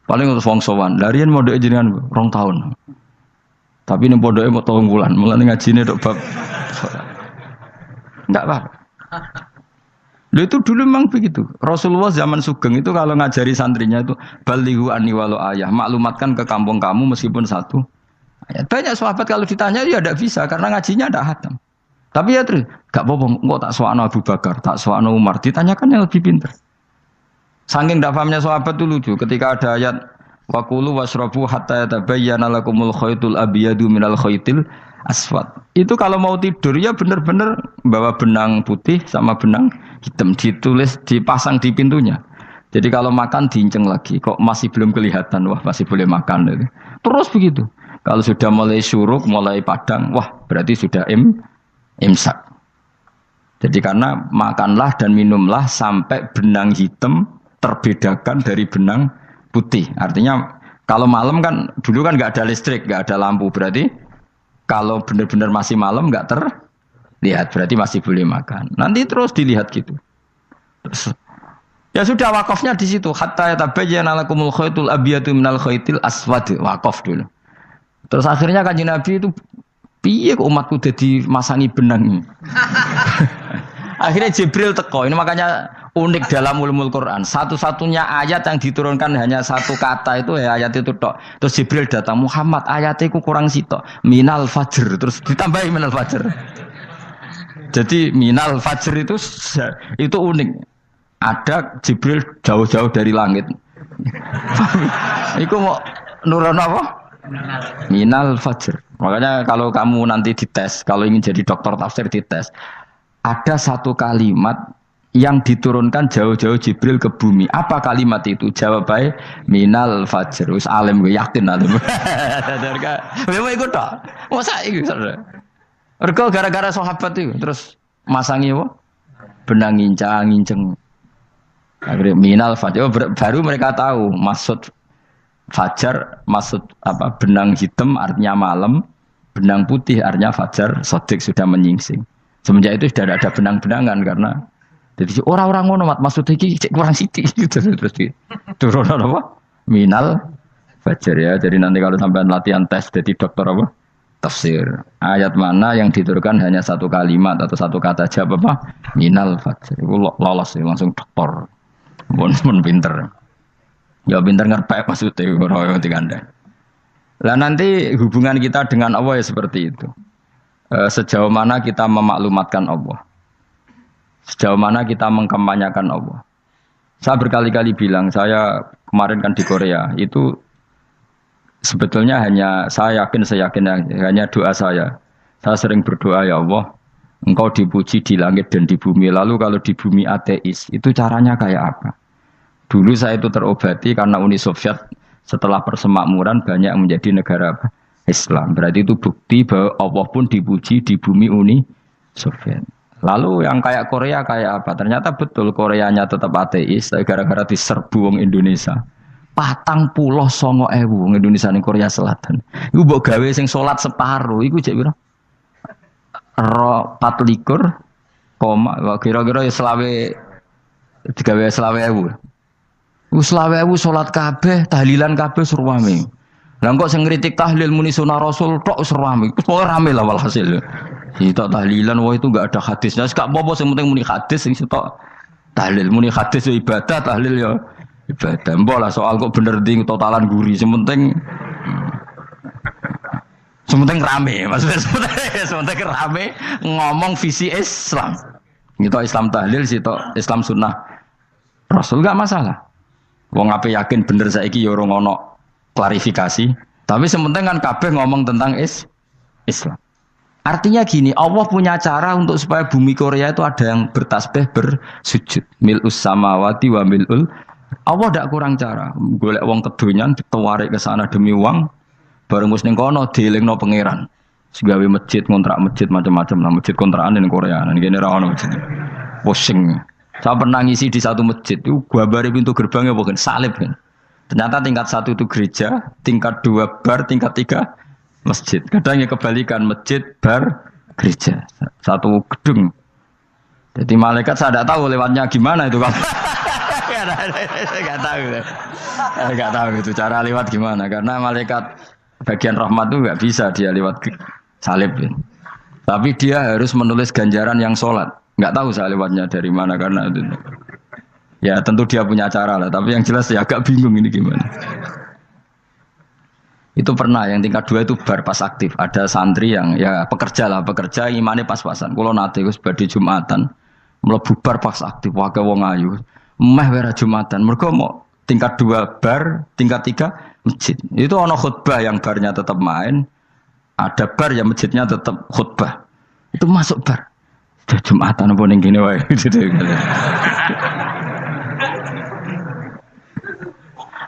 Paling untuk wong sowan. Larian mau doa jenengan 2 tahun. Tapi ini bodohnya mau 3 bulan. Mulai ngajine dok bab sholat. Enggak apa-apa. Loh itu dulu memang begitu. Rasulullah zaman Sugeng itu kalau ngajari santrinya itu balighu anni walau ayah, maklumatkan ke kampung kamu meskipun 1 ayat. Banyak sahabat kalau ditanya ya tidak bisa karena ngajinya ada hatam. Tapi ya terus gak apa-apa, kok tak soal Abu Bakar, tak soal Umar, ditanyakan yang lebih pintar. Saking tidak pahamnya sahabat itu lucu ketika ada ayat waqulu wasrabu hatta yatabayyana lakumul khaytul abyadu minal khaytil aswad. Itu kalau mau tidur ya benar-benar bawa benang putih sama benang hitam, ditulis dipasang di pintunya. Jadi kalau makan diinceng lagi, kok masih belum kelihatan, wah masih boleh makan. Terus begitu. Kalau sudah mulai syuruk, mulai padang, wah berarti sudah imsak. Jadi karena makanlah dan minumlah sampai benang hitam terbedakan dari benang putih. Artinya kalau malam kan dulu kan nggak ada listrik, nggak ada lampu, berarti kalau benar-benar masih malam nggak terlihat, berarti masih boleh makan. Nanti terus dilihat gitu. Terus, ya sudah wakafnya di situ. Hatta yatabayyana lakumul khaytul abyadu minal khaytil aswad. Wakaf dulu. Terus akhirnya Kanjeng Nabi itu piye kok umatku dadi masangi benang. Akhirnya Jibril teko. Ini makanya unik dalam ulumul Quran. Satu-satunya ayat yang diturunkan hanya 1 kata itu ya ayat itu tok. Terus Jibril datang, Muhammad ayatnya itu kurang sitok. Minal fajr. Terus ditambahi minal fajr. Jadi minal fajr itu unik. Ada Jibril jauh-jauh dari langit. Iku mau nurun apa? Minal fajr. Makanya kalau kamu nanti dites, kalau ingin jadi dokter tafsir dites, ada 1 kalimat yang diturunkan jauh-jauh Jibril ke bumi. Apa kalimat itu? Jawab baik, minal fajr. Wis alim gue yakin alim. Memang ikut tok. Masa iku saudara. Mergo gara-gara sahabat itu terus masangi apa? Benang ngincang-nginceng. Akhirnya minal fajr. Baru mereka tahu maksud fajar, maksud apa? Benang hitam artinya malam, benang putih artinya fajar, sodik sudah menyingsing. Semenjak itu sudah ada benang-benangan karena jadi orang-orang ngono mat maksudnya iki kurang sithik gitu terus turun apa? Minal fajr ya. Jadi nanti kalau sampai latihan tes jadi dokter apa? Tafsir. Ayat mana yang diturunkan hanya 1 kalimat atau 1 kata jawab apa? Minal fajr. Itu lolos langsung dokter. Pun pinter. Ya pinter ngerpek maksudnya ora digandeng. Lah nanti hubungan kita dengan Allah ya seperti itu. Sejauh mana kita memaklumatkan Allah, sejauh mana kita mengkampanyakan Allah. Saya berkali-kali bilang, saya kemarin kan di Korea, itu sebetulnya saya yakin hanya doa saya. Saya sering berdoa, ya Allah, Engkau dipuji di langit dan di bumi. Lalu kalau di bumi ateis, itu caranya kayak apa? Dulu saya itu terobati karena Uni Soviet setelah persemakmuran banyak menjadi negara apa? Islam. Berarti itu bukti bahwa Allah pun dipuji di bumi Uni Soviet. Lalu yang kayak Korea kayak apa? Ternyata betul Koreanya tetap ateis, gara-gara diserbu wong Indonesia. 49.000 wong Indonesia ning Korea Selatan. Iku mbok gawe sing salat separuh, iku jek pira? 24, kira-kira ya selawe digawe 20.000. Wis 20.000 salat kabeh, tahlilan kabeh surwame. Lah kok sing ngritik tahlil muni sunah Rasul tok surwame. Pokoke rame lah walhasil. Itu tahlilan wah itu enggak ada hadisnya. Gak apa-apa sing penting muni hadis sing sitok tahlil muni hadis ya ibadah, tahlil ya ibadah. Mbok lah soal kok bener ding totalan guri sing penting rame. Maksudnya sementing rame ngomong visi Islam. Gitu Islam tahlil sitok Islam sunnah Rasul enggak masalah. Wong ape yakin bener saiki ya ora ono klarifikasi. Tapi sementing kan kabeh ngomong tentang Islam. Artinya gini, Allah punya cara untuk supaya bumi Korea itu ada yang bertasbih bersujud. Mil'us samawati wa mil'ul. Allah tidak kurang cara. Golek wong kedonyan ditawarik ke sana demi uang. Bareng wis ning kono dielingno pangeran. Segawe masjid, kontrak masjid macam-macam lah, masjid kontrakan ning Korea. Nang kene ra ono masjid. Pusing. Saya pernah ngisi di satu masjid itu gambare pintu gerbangnya bukan salib kan. Ternyata tingkat 1 itu gereja, tingkat 2 bar, tingkat 3 masjid. Kadang ya kebalikan masjid, bar, gereja. Satu gedung. Jadi malaikat saya tidak tahu lewatnya gimana itu. Enggak tahu itu cara lewat gimana. Karena malaikat bagian rahmat itu enggak bisa dia lewat salib. Tapi dia harus menulis ganjaran yang sholat. Enggak tahu saya lewatnya dari mana karena itu. Ya tentu dia punya cara lah. Tapi yang jelas ya agak bingung ini gimana. Itu pernah yang tingkat 2 itu bar pas aktif. Ada santri yang ya pekerja imannya pas-pasan. Kalau nanti gus badhe Jumatan mlebu bar pas aktif wae wong ayu. Meh wera Jumatan. Mergo mau tingkat 2 bar, tingkat 3 masjid. Itu ana khutbah yang barnya tetap main. Ada bar yang masjidnya tetap khutbah. Itu masuk bar. Sudah Jumatan apa ning kene wae.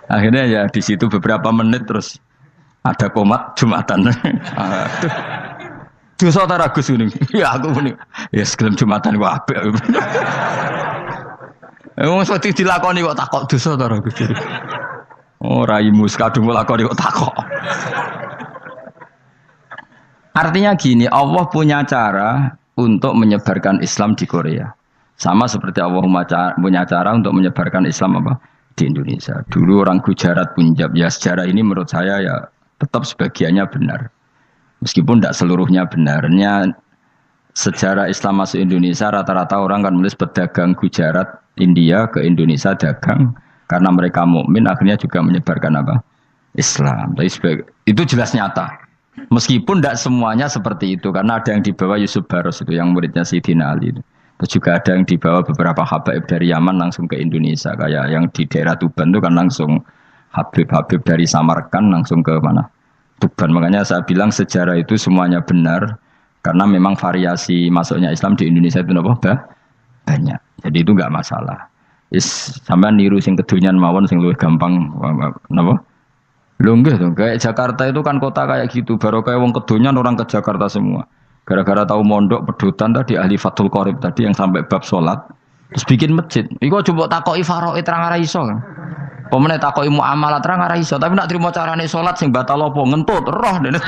Akhirnya ya di situ beberapa menit terus ada komat Jumatan. Dosa ta Gus ini? Ya aku muni. Ya segelem Jumatan ku apik. Wong mesti dilakoni kok takok dosa ta Gus. Oh raimu kadung lakoni kok takok. Artinya gini, Allah punya cara untuk menyebarkan Islam di Korea. Sama seperti Allah punya cara untuk menyebarkan Islam apa di Indonesia. Dulu orang Gujarat, Punjab, ya sejarah ini menurut saya ya tetap sebagiannya benar. Meskipun tidak seluruhnya benarnya sejarah Islam masuk Indonesia rata-rata orang kan menulis pedagang Gujarat, India ke Indonesia dagang karena mereka mukmin akhirnya juga menyebarkan apa? Islam. Tapi itu jelas nyata. Meskipun tidak semuanya seperti itu karena ada yang dibawa Yusuf Baros itu yang muridnya Sayyidina Ali itu. Terus juga ada yang dibawa beberapa habaib dari Yaman langsung ke Indonesia kayak yang di daerah Tuban itu kan langsung Habib dari Samarkand langsung ke mana? Tuban. Makanya saya bilang sejarah itu semuanya benar karena memang variasi masuknya Islam di Indonesia itu banyak. Jadi itu enggak masalah. Sampean niru sing kedonyan mawon sing luwih gampang napa? Lho nggih to, kayak Jakarta itu kan kota kayak gitu, baru kayak wong kedonyan orang ke Jakarta semua. Gara-gara tahu mondok pedutan tadi ahli Fathul Qorib tadi yang sampai bab salat terus bikin masjid. Iku coba takoki faraid terang ora iso kan. Pemene takoki muamalah terang ora iso, tapi nak trimo carane salat sing batal apa ngentut roh. Aduh.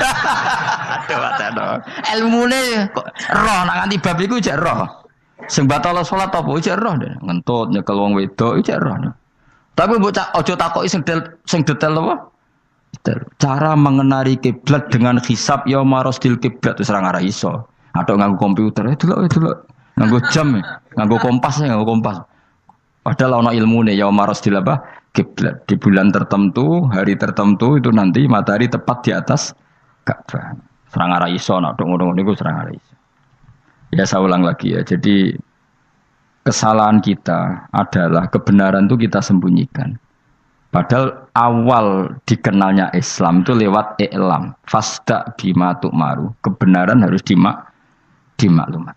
Ilmune kok roh nak nganti bab iku jek roh. Sing batal salat apa jek roh ngentut nyekel wong wedok jek roh. Tapi mbok aja takoki sing detail apa? Cara mengenali kiblat dengan hisab ya marosdil kiblat itu serang arah iso. Atau nganggo komputer itu loh. Nganggo jam, nganggo kompas. Padahal ana ilmune ya marosdil apa? Kiblat. Di bulan tertentu, hari tertentu itu nanti matahari tepat di atas Ka'bah. Serang arah iso, nak ngono niku serang arah iso. Ya saya ulang lagi ya. Jadi kesalahan kita adalah kebenaran itu kita sembunyikan. Padahal awal dikenalnya Islam itu lewat i'lam. Fasda bima tu'maru. Kebenaran harus dimaklumat.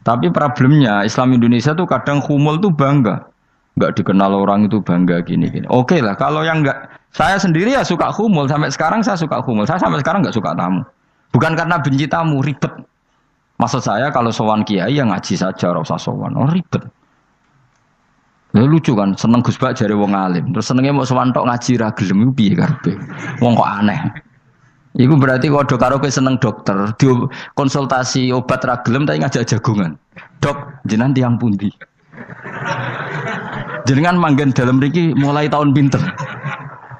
Tapi problemnya Islam Indonesia tuh kadang humul tuh bangga. Enggak dikenal orang itu bangga gini. Oke lah, kalau yang enggak, saya sendiri ya suka humul. Sampai sekarang saya suka humul. Saya sampai sekarang enggak suka tamu. Bukan karena benci tamu, ribet. Maksud saya kalau sowan kiai ya ngaji saja, ora usah sowan. Oh ribet. Ya lucu kan, seneng Gus Bak jare wong alim. Terus senenge mau sowan tok ngaji ra gelem iku piye karepe. Wong kok aneh. Iku berarti kok karo kowe seneng dokter, konsultasi obat ra gelem tapi ngajak jagongan. Dok, jenengan tiyang pundi? Jenengan manggen dalam mriki mulai tahun pinten?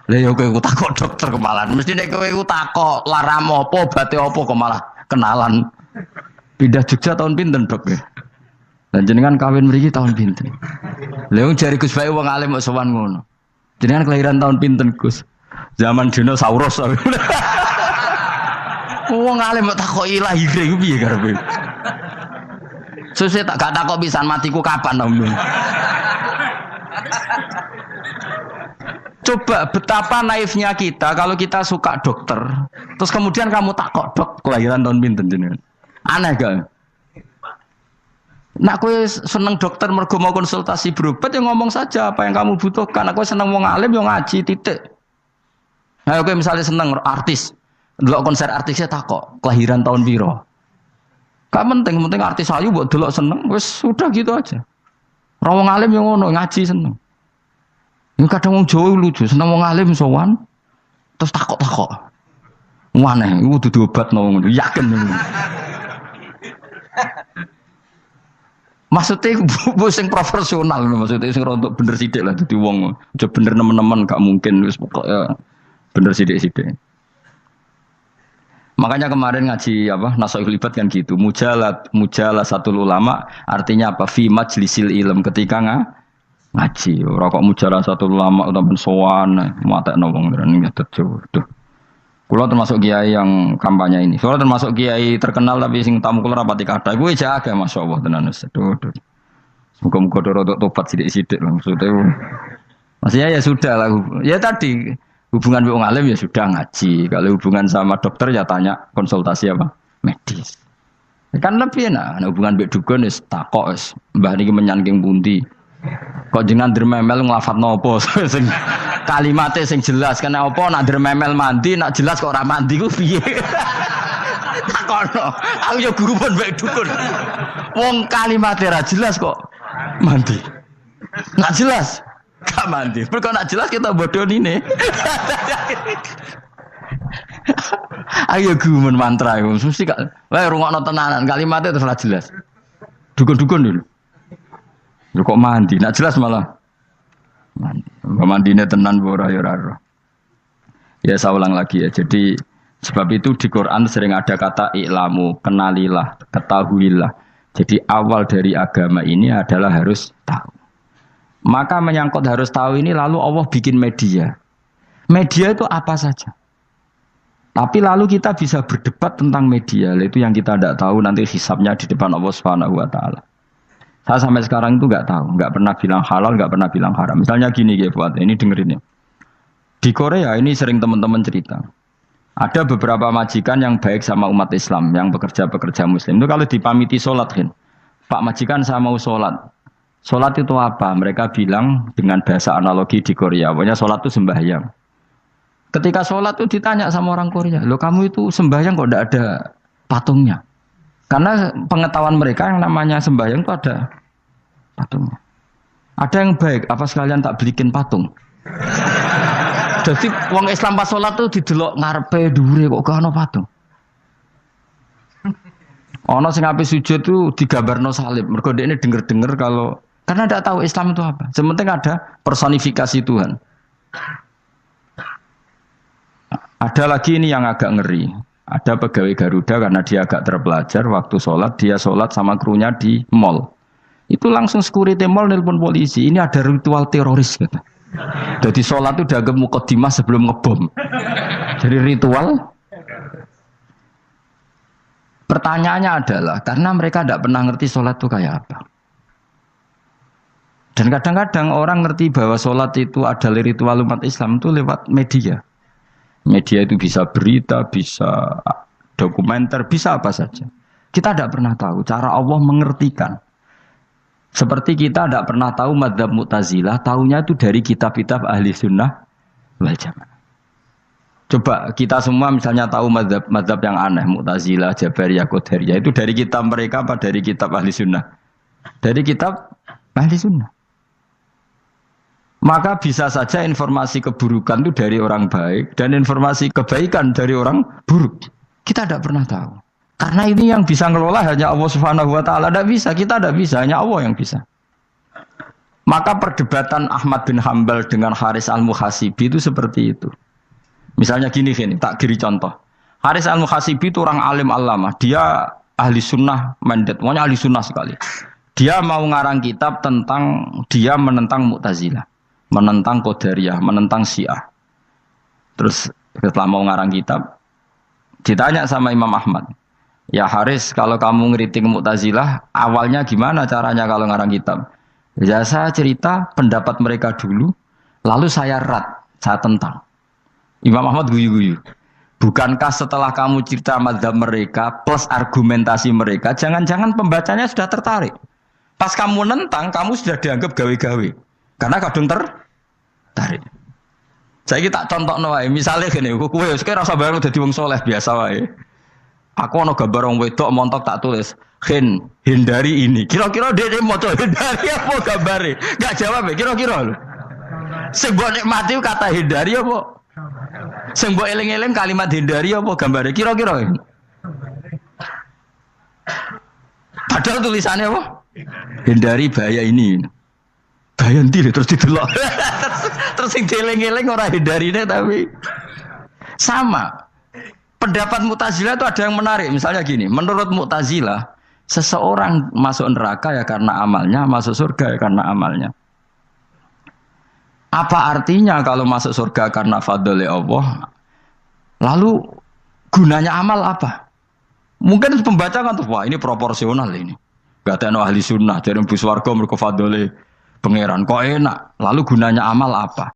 Lah ya kowe takok dokter kemalan. Mesti nek kowe takok laram apa, obate apa kok malah kenalan. Pindah Jogja tahun pinten, Dok ya? Dan jenengan kawin mriki tahun pinten? Lha wong jare Gus Bae wong alim kok sowan ngono. Jenengan kelahiran tahun pinten, Gus? Zaman dinosaurus. Wong alim kok takoki lahire ku piye karepe? Susah gak takok pisan matiku kapan om. Coba betapa naifnya kita kalau kita suka dokter, terus kemudian kamu takok dok kelahiran tahun pinten jenengan. Aneh gak? Nak kowe seneng dokter mergo mau konsultasi berobat ya ngomong saja apa yang kamu butuhkan. Aku seneng wong alim yo ngaji titik. Nah, kowe misalnya seneng artis, delok konser artisnya takok kelahiran tahun piro. Gak penting artis ayu buat delok seneng, wes sudah gitu aja. Orang wong alim yang ngono ngaji seneng. Ini kadang wong Jawa lucu, seneng wong alim sowan, terus takok. Mana? Iku dudu obat ngono, yakin. Maksudnya bu sing profesional, maksudnya sing rontok bener sidik lah, jadi wong, coba bener nemen-nemen gak mungkin, wes pokoknya bener sidik. Makanya kemarin ngaji apa Nasoihul Ibad kan gitu, mujalah satu ulama artinya apa? Fi majlisil ilm ketika ngaji. Ora kok mujalah satu ulama utawa sowan matekno wong ngene tejo. Duh. Kula termasuk kiai yang kampanye ini. Kula termasuk kiai terkenal tapi sing tamu kula rapati kathah. Kuwi jaga masyaallah tenan wis. Duh. Muga-muga rodok tobat sithik-sithik lho maksudnya. Maksudnya ya sudah lah. Ya tadi hubungan wong alim ya sudah ngaji. Kalau hubungan sama dokter ya tanya konsultasi apa? Medis. Kan lebih enak. Nah, hubungan mbek dukun wis takok wis. Mbah niki menyangking pundi? Kok jenengan dermemel nglafadzno apa sing kalimate sing jelas kena apa nak dermemel mandi nak jelas kok ora mandi ku piye? Takono. Aku ya guru pun mbek dukun. Wong kalimate ra jelas kok mandi. Nak jelas gak mandi. Kalau nak jelas kita bodoh nih. Ayo gumen mantra itu. Mesti kak. Wah rungokno tenanan kalimatnya terus jelas. Dukun-dukun dulu. Lu kok mandi? Nak jelas malah. Mandine tenan ora ya ora. Ya saya ulang lagi ya. Jadi sebab itu di Quran sering ada kata i'lamu, kenalilah, ketahuilah. Jadi awal dari agama ini adalah harus tahu. Maka menyangkut harus tahu ini lalu Allah bikin media. Media itu apa saja. Tapi lalu kita bisa berdebat tentang media. Itu yang kita tidak tahu nanti hisabnya di depan Allah Subhanahu wa taala. Saya sampai sekarang itu nggak tahu, nggak pernah bilang halal, nggak pernah bilang haram. Misalnya gini ya buat ini dengerin ya. Di Korea ini sering teman-teman cerita. Ada beberapa majikan yang baik sama umat Islam, yang bekerja Muslim. Itu kalau dipamiti sholat kan, Pak majikan saya mau sholat. Sholat itu apa? Mereka bilang dengan bahasa analogi di Korea. Pokoknya sholat itu sembahyang. Ketika sholat itu ditanya sama orang Korea, loh kamu itu sembahyang kok tidak ada patungnya? Karena pengetahuan mereka yang namanya sembahyang itu ada patungnya. Ada yang baik, apa sekalian tak belikin patung? Jadi wong Islam pas sholat itu didelok ngarepe dhuwure kok gak ono patung. Ono sing ape sujud itu digambarno salib. Mergo dekne denger-denger kalau karena tidak tahu Islam itu apa. Sementing ada personifikasi Tuhan. Ada lagi ini yang agak ngeri. Ada pegawai Garuda karena dia agak terpelajar waktu sholat dia sholat sama krunya di mall. Itu langsung security mall nelpon polisi. Ini ada ritual teroris kata. Jadi sholat itu dianggap mukadimah sebelum ngebom. Jadi ritual. Pertanyaannya adalah karena mereka tidak pernah ngerti sholat itu kayak apa. Dan kadang-kadang orang ngerti bahwa sholat itu adalah ritual umat Islam itu lewat media. Media itu bisa berita, bisa dokumenter, bisa apa saja. Kita tidak pernah tahu cara Allah mengertikan. Seperti kita tidak pernah tahu madzhab Mu'tazilah, tahunya itu dari kitab-kitab ahli sunnah wal jamaah. Coba kita semua misalnya tahu madzhab yang aneh, Mu'tazilah, Jabariyah, Qadariyah, itu dari kitab mereka apa dari kitab ahli sunnah? Dari kitab ahli sunnah. Maka bisa saja informasi keburukan itu dari orang baik dan informasi kebaikan dari orang buruk. Kita tidak pernah tahu. Karena ini yang bisa ngelola hanya Allah Subhanahu wa taala. Tidak bisa, kita tidak bisa, hanya Allah yang bisa. Maka perdebatan Ahmad bin Hambal dengan Haris al-Muhasibi itu seperti itu. Misalnya gini, tak kiri contoh. Haris al-Muhasibi itu orang alim alama. Dia ahli sunnah mandat, pokoknya ahli sunnah sekali. Dia mau ngarang kitab tentang dia menentang Mu'tazilah, menentang Qadariyah, menentang Syiah. Terus setelah mau ngarang kitab, ditanya sama Imam Ahmad, ya Haris, kalau kamu ngeritik Mu'tazilah, awalnya gimana caranya kalau ngarang kitab? Ya saya cerita pendapat mereka dulu, lalu saya saya tentang. Imam Ahmad guyu-guyu. Bukankah setelah kamu cerita mazhab mereka plus argumentasi mereka, jangan-jangan pembacanya sudah tertarik. Pas kamu nentang, kamu sudah dianggap gawe-gawe. Karena kadung tertarik. Saya tak contoh wae, misalnya gini, kowe sekarang rasa bareng dadi wong soleh biasa wae. Aku ono gambar wong wedok montok tak tulis, hindari ini. Kira-kira dia mau hindari apa gambare? Enggak jawab ya, kira-kira lho. Sing mbok nikmati kata hindari apa? Sing mbok eling-eling kalimat hindari apa gambare? Kira-kira. Padahal tulisannya apa? Hindari bahaya ini. Bahaya ndi terus didelok. Terus sing dieling-eling ora hindarine tapi sama. Pendapat Mu'tazilah itu ada yang menarik. Misalnya gini, menurut Mu'tazilah, seseorang masuk neraka ya karena amalnya, masuk surga ya karena amalnya. Apa artinya kalau masuk surga karena fadli Allah? Lalu gunanya amal apa? Mungkin pembaca kan tuh, wah ini proporsional ini. Gak ada ahli sunnah, jadi bus warga mereka fadli pangeran. Kok enak? Lalu gunanya amal apa?